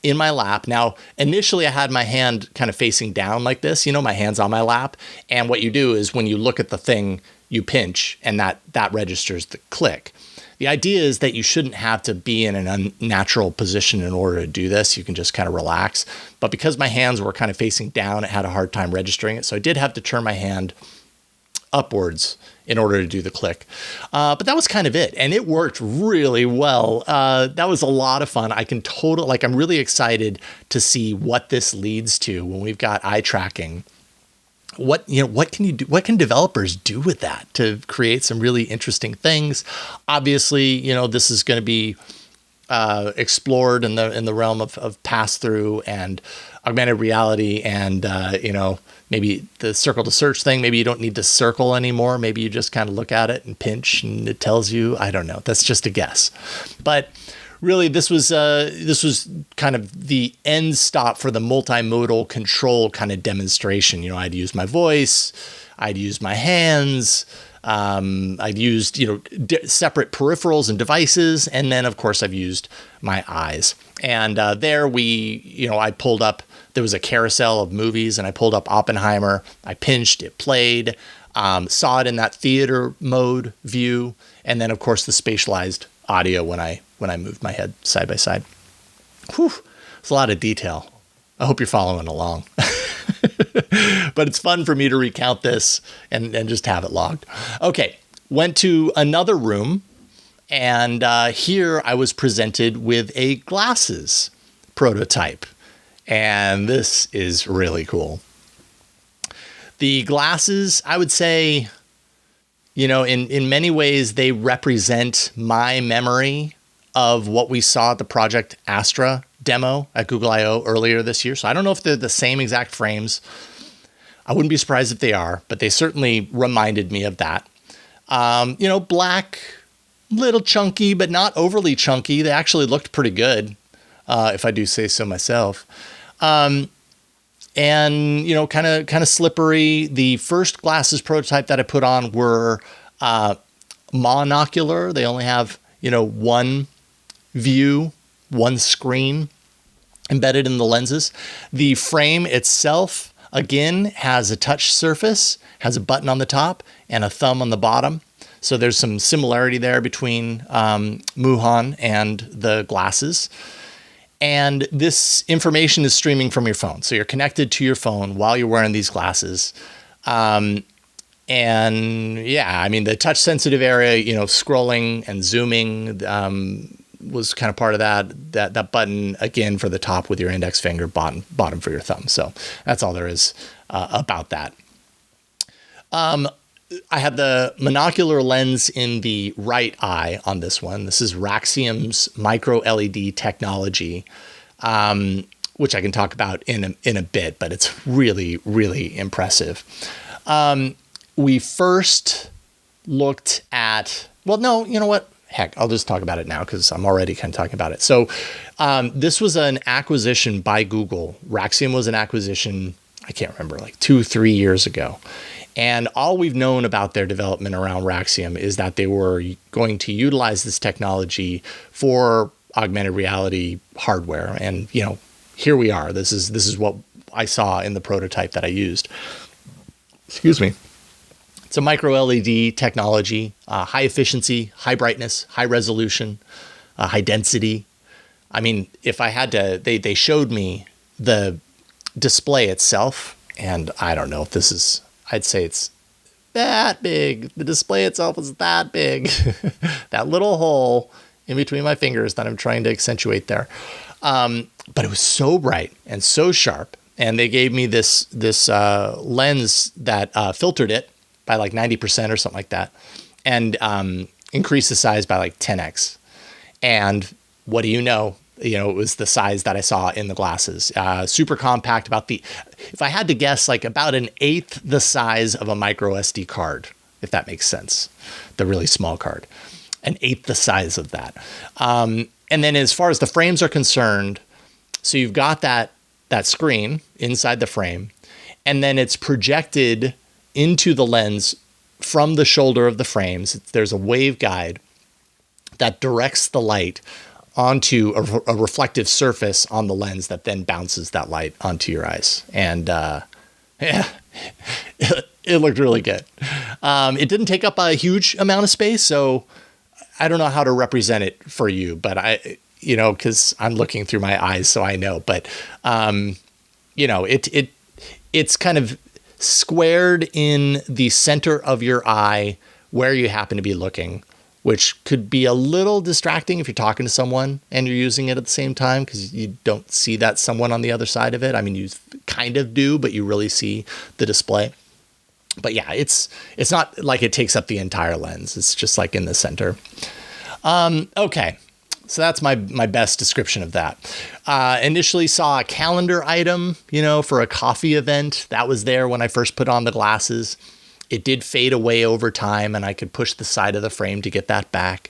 in my lap. Now, initially I had my hand kind of facing down like this, my hand's on my lap. And what you do is when you look at the thing, you pinch and that registers the click. The idea is that you shouldn't have to be in an unnatural position in order to do this. You can just kind of relax. But because my hands were kind of facing down, it had a hard time registering it. So I did have to turn my hand upwards in order to do the click. But that was kind of it. And it worked really well. That was a lot of fun. I'm really excited to see what this leads to when we've got eye tracking. What can you do? What can developers do with that to create some really interesting things? Obviously, this is going to be explored in the realm of pass-through and augmented reality and, maybe the circle to search thing. Maybe you don't need to circle anymore. Maybe you just kind of look at it and pinch and it tells you. I don't know. That's just a guess. But really, this was kind of the end stop for the multimodal control kind of demonstration. I'd use my voice, I'd use my hands, I'd used separate peripherals and devices, and then of course I've used my eyes. And there I pulled up. There was a carousel of movies, and I pulled up Oppenheimer. I pinched, it played, saw it in that theater mode view, and then of course the spatialized audio when I moved my head side by side. Whew, it's a lot of detail. I hope you're following along. But it's fun for me to recount this and just have it logged. Okay, went to another room, and here I was presented with a glasses prototype. And this is really cool. The glasses, I would say, in many ways, they represent my memory of what we saw at the Project Astra demo at Google I/O earlier this year. So I don't know if they're the same exact frames. I wouldn't be surprised if they are, but they certainly reminded me of that. Black, little chunky, but not overly chunky. They actually looked pretty good, if I do say so myself. And kind of slippery. The first glasses prototype that I put on were monocular. They only have one view, one screen embedded in the lenses. The frame itself, again, has a touch surface, has a button on the top and a thumb on the bottom. So there's some similarity there between Moohan and the glasses. And this information is streaming from your phone. So you're connected to your phone while you're wearing these glasses. And yeah, the touch sensitive area, scrolling and zooming was kind of part of that button, again, for the top with your index finger, bottom for your thumb. So that's all there is about that. I have the monocular lens in the right eye on this one. This is Raxium's MicroLED technology, which I can talk about in a bit, but it's really, really impressive. We first looked at, well, no, you know what? Heck, I'll just talk about it now because I'm already kind of talking about it. So this was an acquisition by Google. Raxium was an acquisition, I can't remember, like 2-3 years ago. And all we've known about their development around Raxium is that they were going to utilize this technology for augmented reality hardware. And, here we are. This is what I saw in the prototype that I used. Excuse me. It's a micro LED technology, high efficiency, high brightness, high resolution, high density. If I had to, they showed me the display itself, and I don't know if this is, I'd say it's that big. The display itself is that big. That little hole in between my fingers that I'm trying to accentuate there. But it was so bright and so sharp. And they gave me this lens that filtered it by like 90% or something like that, and increased the size by like 10x. And what do you know? It was the size that I saw in the glasses. Super compact, if I had to guess, like about an eighth the size of a micro SD card, if that makes sense. The really small card. An eighth the size of that. And then as far as the frames are concerned, so you've got that screen inside the frame, and then it's projected into the lens from the shoulder of the frames. There's a waveguide that directs the light onto a reflective surface on the lens that then bounces that light onto your eyes. And yeah, it looked really good. It didn't take up a huge amount of space, so I don't know how to represent it for you, but because I'm looking through my eyes, so I know. But it's kind of squared in the center of your eye where you happen to be looking, which could be a little distracting if you're talking to someone and you're using it at the same time, because you don't see that someone on the other side of it. I mean, you kind of do, but you really see the display. But yeah, it's not like it takes up the entire lens. It's just like in the center. Okay. So that's my best description of that. Initially saw a calendar item, for a coffee event. That was there when I first put on the glasses. It did fade away over time, and I could push the side of the frame to get that back.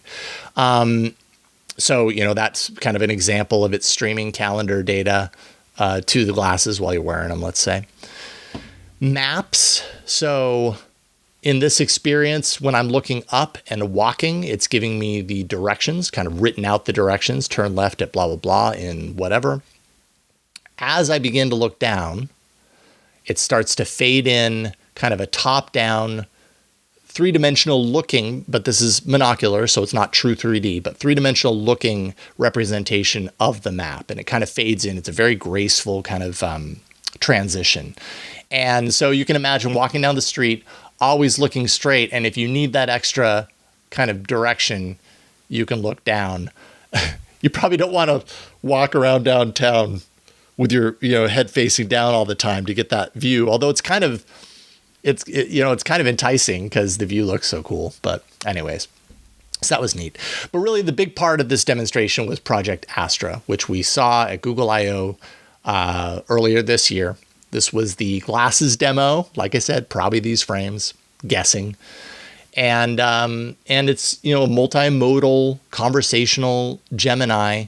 So, that's kind of an example of it streaming calendar data to the glasses while you're wearing them, let's say. Maps. So in this experience, when I'm looking up and walking, it's giving me the directions, kind of written out the directions, turn left at blah, blah, blah in whatever. As I begin to look down, it starts to fade in kind of a top-down, three-dimensional looking, but this is monocular, so it's not true 3D, but three-dimensional looking representation of the map. And it kind of fades in. It's a very graceful kind of transition. And so you can imagine walking down the street, always looking straight. And if you need that extra kind of direction, you can look down. You probably don't want to walk around downtown with your head facing down all the time to get that view. Although it's kind of enticing because the view looks so cool. But anyways, so that was neat. But really the big part of this demonstration was Project Astra, which we saw at Google I/O earlier this year. This was the glasses demo. Like I said, probably these frames, guessing. And it's, a multimodal conversational Gemini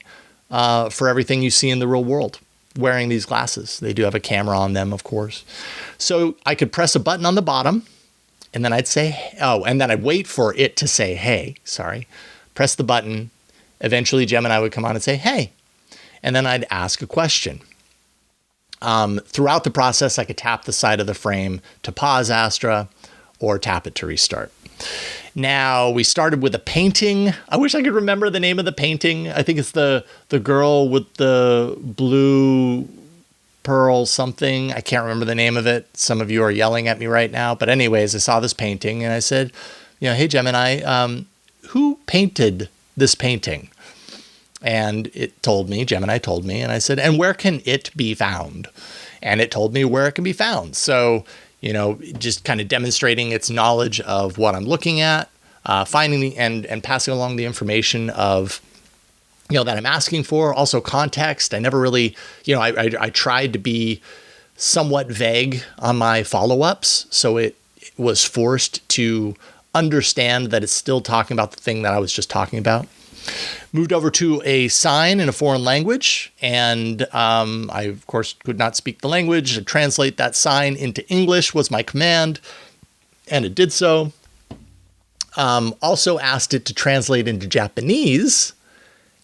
for everything you see in the real world wearing these glasses. They do have a camera on them, of course. So I could press a button on the bottom and then I'd say, and then I'd wait for it to say, hey, press the button. Eventually Gemini would come on and say, hey, and then I'd ask a question. Throughout the process, I could tap the side of the frame to pause Astra or tap it to restart. Now, we started with a painting. I wish I could remember the name of the painting. I think it's the girl with the blue pearl something. I can't remember the name of it. Some of you are yelling at me right now. But anyways, I saw this painting and I said, hey, Gemini, who painted this painting? And Gemini told me, and I said, and where can it be found? And it told me where it can be found. So, just kind of demonstrating its knowledge of what I'm looking at, finding and passing along the information of, that I'm asking for. Also context. I never really, I tried to be somewhat vague on my follow-ups. So it was forced to understand that it's still talking about the thing that I was just talking about. Moved over to a sign in a foreign language, and I, of course, could not speak the language. To translate that sign into English was my command, and it did so. Also asked it to translate into Japanese,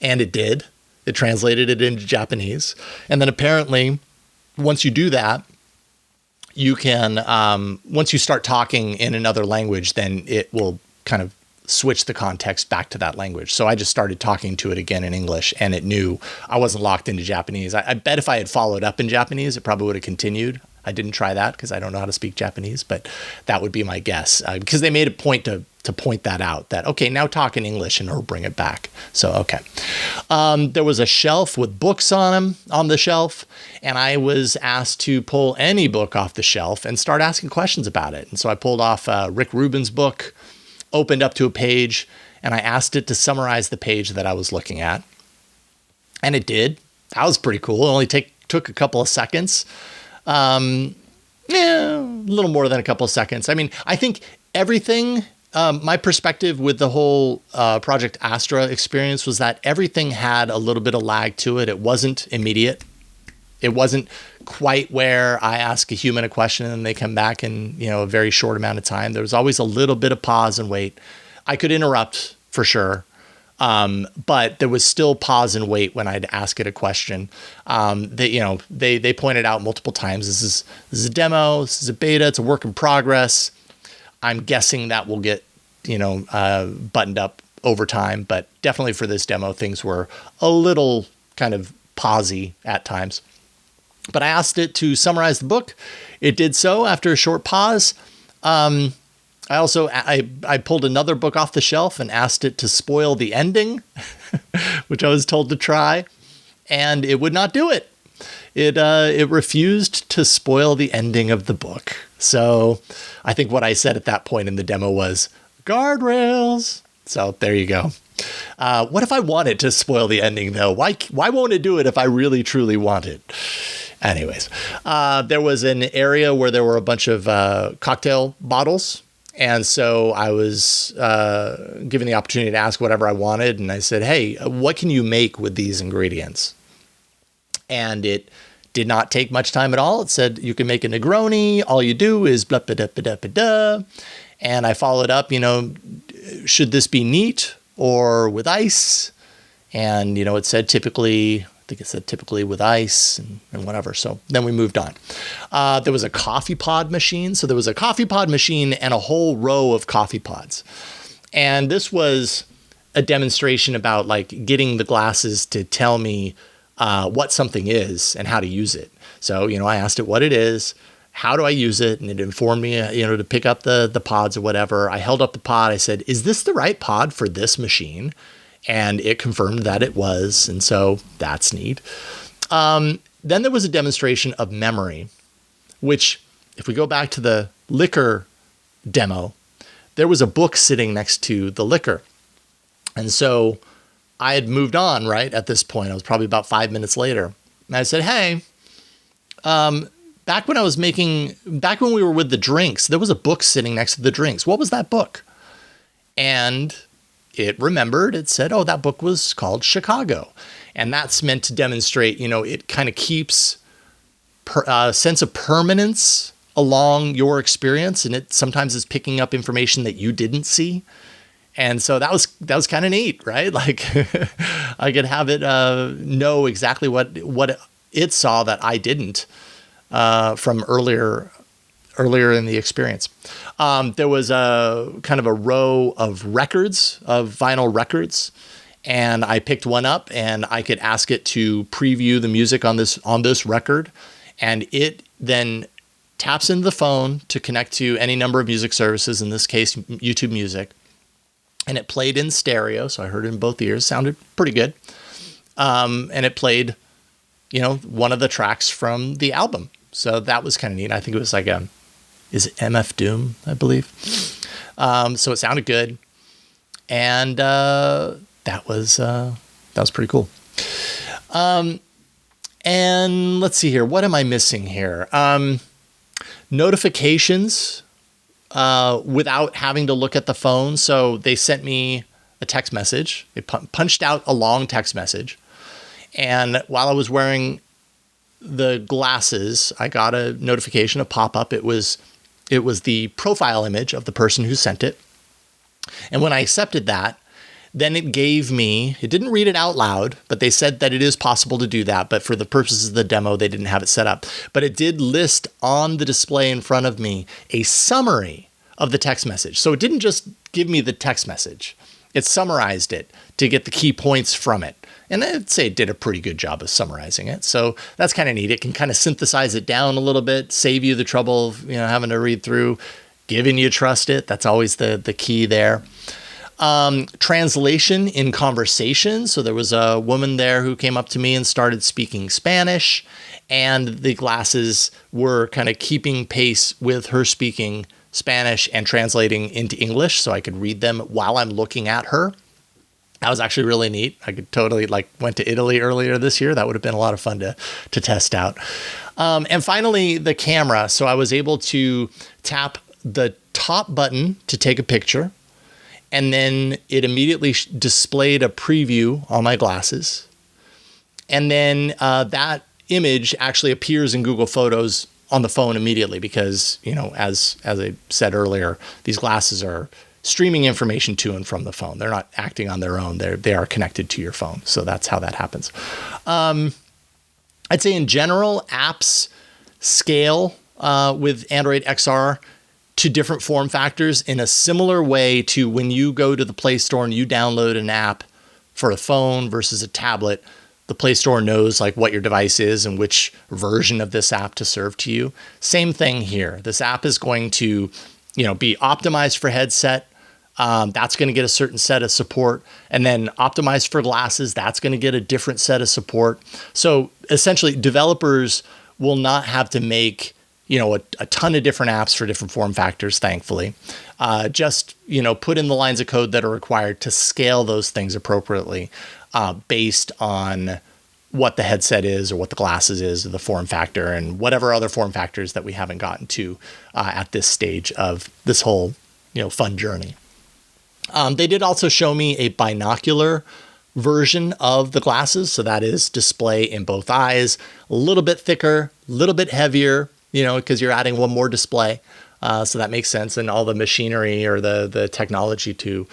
and it did. It translated it into Japanese. And then apparently, once you do that, you can, once you start talking in another language, then it will kind of switch the context back to that language. So I just started talking to it again in English, and it knew I wasn't locked into Japanese. I bet if I had followed up in Japanese, it probably would have continued. I didn't try that because I don't know how to speak Japanese, but that would be my guess, because they made a point to point that out, that, okay, now talk in English and it'll bring it back. So, okay. There was a shelf with books on the shelf, and I was asked to pull any book off the shelf and start asking questions about it. And so I pulled off Rick Rubin's book, opened up to a page, and I asked it to summarize the page that I was looking at. And it did. That was pretty cool. It only took a couple of seconds. A little more than a couple of seconds. I mean, I think everything, my perspective with the whole Project Astra experience was that everything had a little bit of lag to it. It wasn't immediate. It wasn't quite where I ask a human a question and they come back in, a very short amount of time. There was always a little bit of pause and wait. I could interrupt for sure. But there was still pause and wait when I'd ask it a question. They pointed out multiple times, this is a demo, this is a beta, it's a work in progress. I'm guessing that will get, buttoned up over time, but definitely for this demo, things were a little kind of pausey at times. But I asked it to summarize the book. It did so after a short pause. I also I pulled another book off the shelf and asked it to spoil the ending, which I was told to try, and it would not do it. It refused to spoil the ending of the book. So I think what I said at that point in the demo was guardrails. So there you go. What if I want it to spoil the ending though? Why won't it do it if I really truly want it? Anyways, there was an area where there were a bunch of cocktail bottles. And so I was given the opportunity to ask whatever I wanted. And I said, hey, what can you make with these ingredients? And it did not take much time at all. It said, you can make a Negroni. All you do is blah, blah, blah, blah, blah, blah. And I followed up, should this be neat or with ice? And, it said typically with ice and whatever. So then we moved on. There was a coffee pod machine. So there was a coffee pod machine and a whole row of coffee pods. And this was a demonstration about like getting the glasses to tell me what something is and how to use it. So, I asked it what it is, how do I use it? And it informed me, to pick up the pods or whatever. I held up the pod. I said, is this the right pod for this machine? And it confirmed that it was. And so that's neat. Then there was a demonstration of memory, which if we go back to the liquor demo, there was a book sitting next to the liquor. And so I had moved on, right? At this point, I was probably about 5 minutes later. And I said, hey, back when we were with the drinks, there was a book sitting next to the drinks. What was that book? And it remembered, it said, oh, that book was called Chicago. And that's meant to demonstrate, it kind of keeps a sense of permanence along your experience. And it sometimes is picking up information that you didn't see. And so that was kind of neat, right? Like I could have it know exactly what it saw that I didn't from earlier in the experience. There was a kind of a row of records, of vinyl records, and I picked one up and I could ask it to preview the music on this record, and it then taps into the phone to connect to any number of music services, in this case, YouTube Music, and it played in stereo, so I heard it in both ears, sounded pretty good, and it played, one of the tracks from the album. So that was kind of neat. I think it was like is it MF Doom, I believe. So it sounded good. And that was pretty cool. And let's see here. What am I missing here? Notifications without having to look at the phone. So they sent me a text message. They punched out a long text message. And while I was wearing the glasses, I got a notification, a pop-up. It was the profile image of the person who sent it. And when I accepted that, then it didn't read it out loud, but they said that it is possible to do that. But for the purposes of the demo, they didn't have it set up. But it did list on the display in front of me a summary of the text message. So it didn't just give me the text message. It summarized it to get the key points from it. And I'd say it did a pretty good job of summarizing it. So that's kind of neat. It can kind of synthesize it down a little bit, save you the trouble of having to read through, giving you trust it. That's always the key there. Translation in conversation. So there was a woman there who came up to me and started speaking Spanish, and the glasses were kind of keeping pace with her speaking Spanish and translating into English so I could read them while I'm looking at her. That was actually really neat. I could totally went to Italy earlier this year. That would have been a lot of fun to test out. And finally, the camera. So I was able to tap the top button to take a picture, and then it immediately displayed a preview on my glasses. And then that image actually appears in Google Photos on the phone immediately because, as I said earlier, these glasses are streaming information to and from the phone. They're not acting on their own. They are connected to your phone. So that's how that happens. I'd say in general, apps scale with Android XR to different form factors in a similar way to when you go to the Play Store and you download an app for a phone versus a tablet. The Play Store knows what your device is and which version of this app to serve to you. Same thing here. This app is going to be optimized for headset. That's going to get a certain set of support, and then optimized for glasses, that's going to get a different set of support. So essentially, developers will not have to make, a ton of different apps for different form factors, thankfully. Just, put in the lines of code that are required to scale those things appropriately based on what the headset is or what the glasses is or the form factor and whatever other form factors that we haven't gotten to at this stage of this whole, fun journey. They did also show me a binocular version of the glasses. So that is display in both eyes, a little bit thicker, a little bit heavier, because you're adding one more display. So that makes sense. And all the machinery or the technology to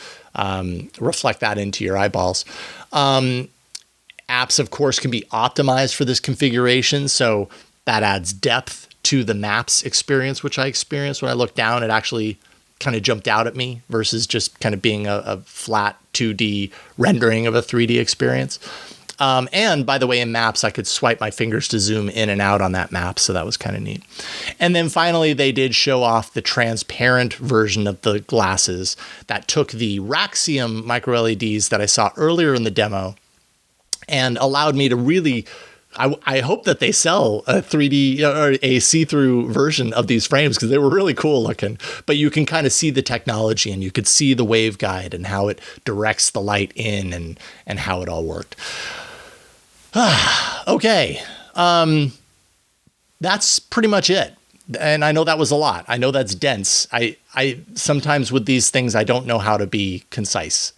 reflect that into your eyeballs. Apps, of course, can be optimized for this configuration. So that adds depth to the maps experience, which I experienced when I looked down. It actually kind of jumped out at me versus just kind of being a flat 2D rendering of a 3D experience. And by the way, in maps, I could swipe my fingers to zoom in and out on that map. So that was kind of neat. And then finally, they did show off the transparent version of the glasses that took the Raxium MicroLEDs that I saw earlier in the demo and allowed me to really, I hope that they sell a 3D or a see-through version of these frames because they were really cool looking. But you can kind of see the technology and you could see the waveguide and how it directs the light in and how it all worked. Okay. That's pretty much it. And I know that was a lot. I know that's dense. I sometimes with these things, I don't know how to be concise.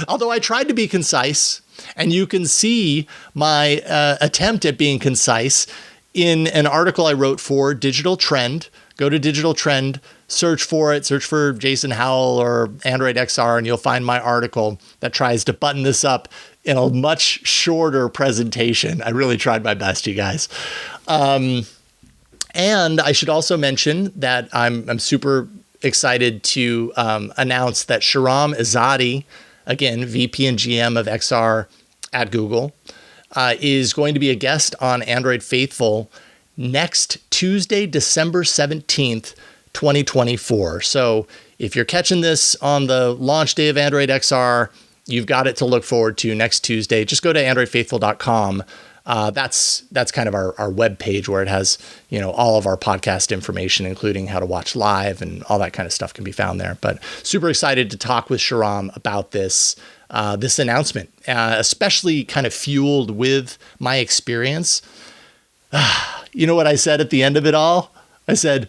Although I tried to be concise, and you can see my attempt at being concise in an article I wrote for Digital Trend. Go to Digital Trend, search for Jason Howell or Android XR, and you'll find my article that tries to button this up in a much shorter presentation. I really tried my best, you guys. And I should also mention that I'm super excited to announce that Shahram Azadi, again, VP and GM of XR at Google, is going to be a guest on Android Faithful next Tuesday, December 17th, 2024. So if you're catching this on the launch day of Android XR, you've got it to look forward to next Tuesday. Just go to androidfaithful.com. That's kind of our web page where it has, all of our podcast information, including how to watch live and all that kind of stuff can be found there. But super excited to talk with Shahram about this announcement, especially kind of fueled with my experience. You know what I said at the end of it all? I said,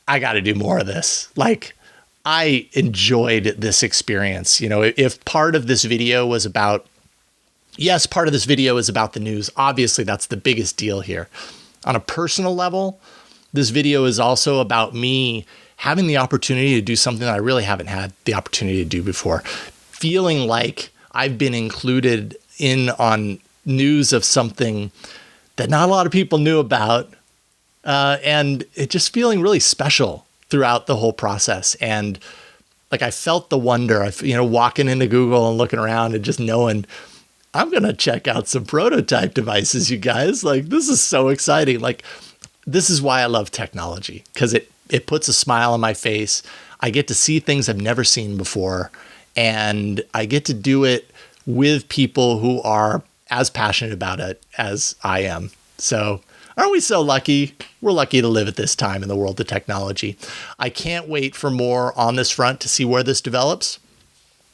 I got to do more of this. Like, I enjoyed this experience. If part of this video was about, yes, part of this video is about the news. Obviously, that's the biggest deal here. On a personal level, this video is also about me having the opportunity to do something that I really haven't had the opportunity to do before. Feeling like I've been included in on news of something that not a lot of people knew about. And it just feeling really special throughout the whole process. And like, I felt the wonder, walking into Google and looking around and just knowing, I'm going to check out some prototype devices, you guys. Like, this is so exciting. Like, this is why I love technology, because it puts a smile on my face. I get to see things I've never seen before, and I get to do it with people who are as passionate about it as I am. So aren't we so lucky? We're lucky to live at this time in the world of technology. I can't wait for more on this front to see where this develops.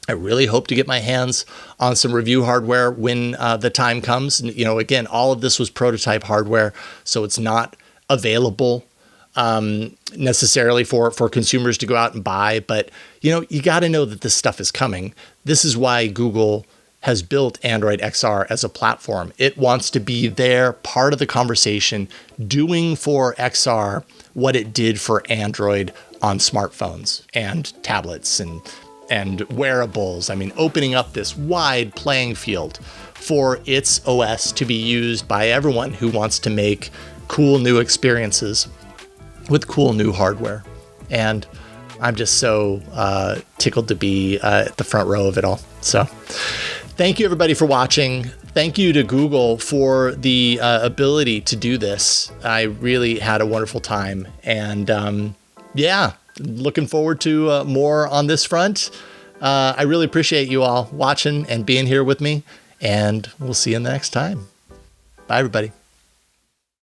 I really hope to get my hands on some review hardware when the time comes. Again, all of this was prototype hardware, so it's not available necessarily for consumers to go out and buy. But, you got to know that this stuff is coming. This is why Google has built Android XR as a platform. It wants to be there, part of the conversation, doing for XR what it did for Android on smartphones and tablets and wearables. I mean, opening up this wide playing field for its OS to be used by everyone who wants to make cool new experiences with cool new hardware. And I'm just so tickled to be at the front row of it all. So thank you, everybody, for watching. Thank you to Google for the ability to do this. I really had a wonderful time. And yeah, looking forward to more on this front. I really appreciate you all watching and being here with me, and we'll see you next time. Bye, everybody.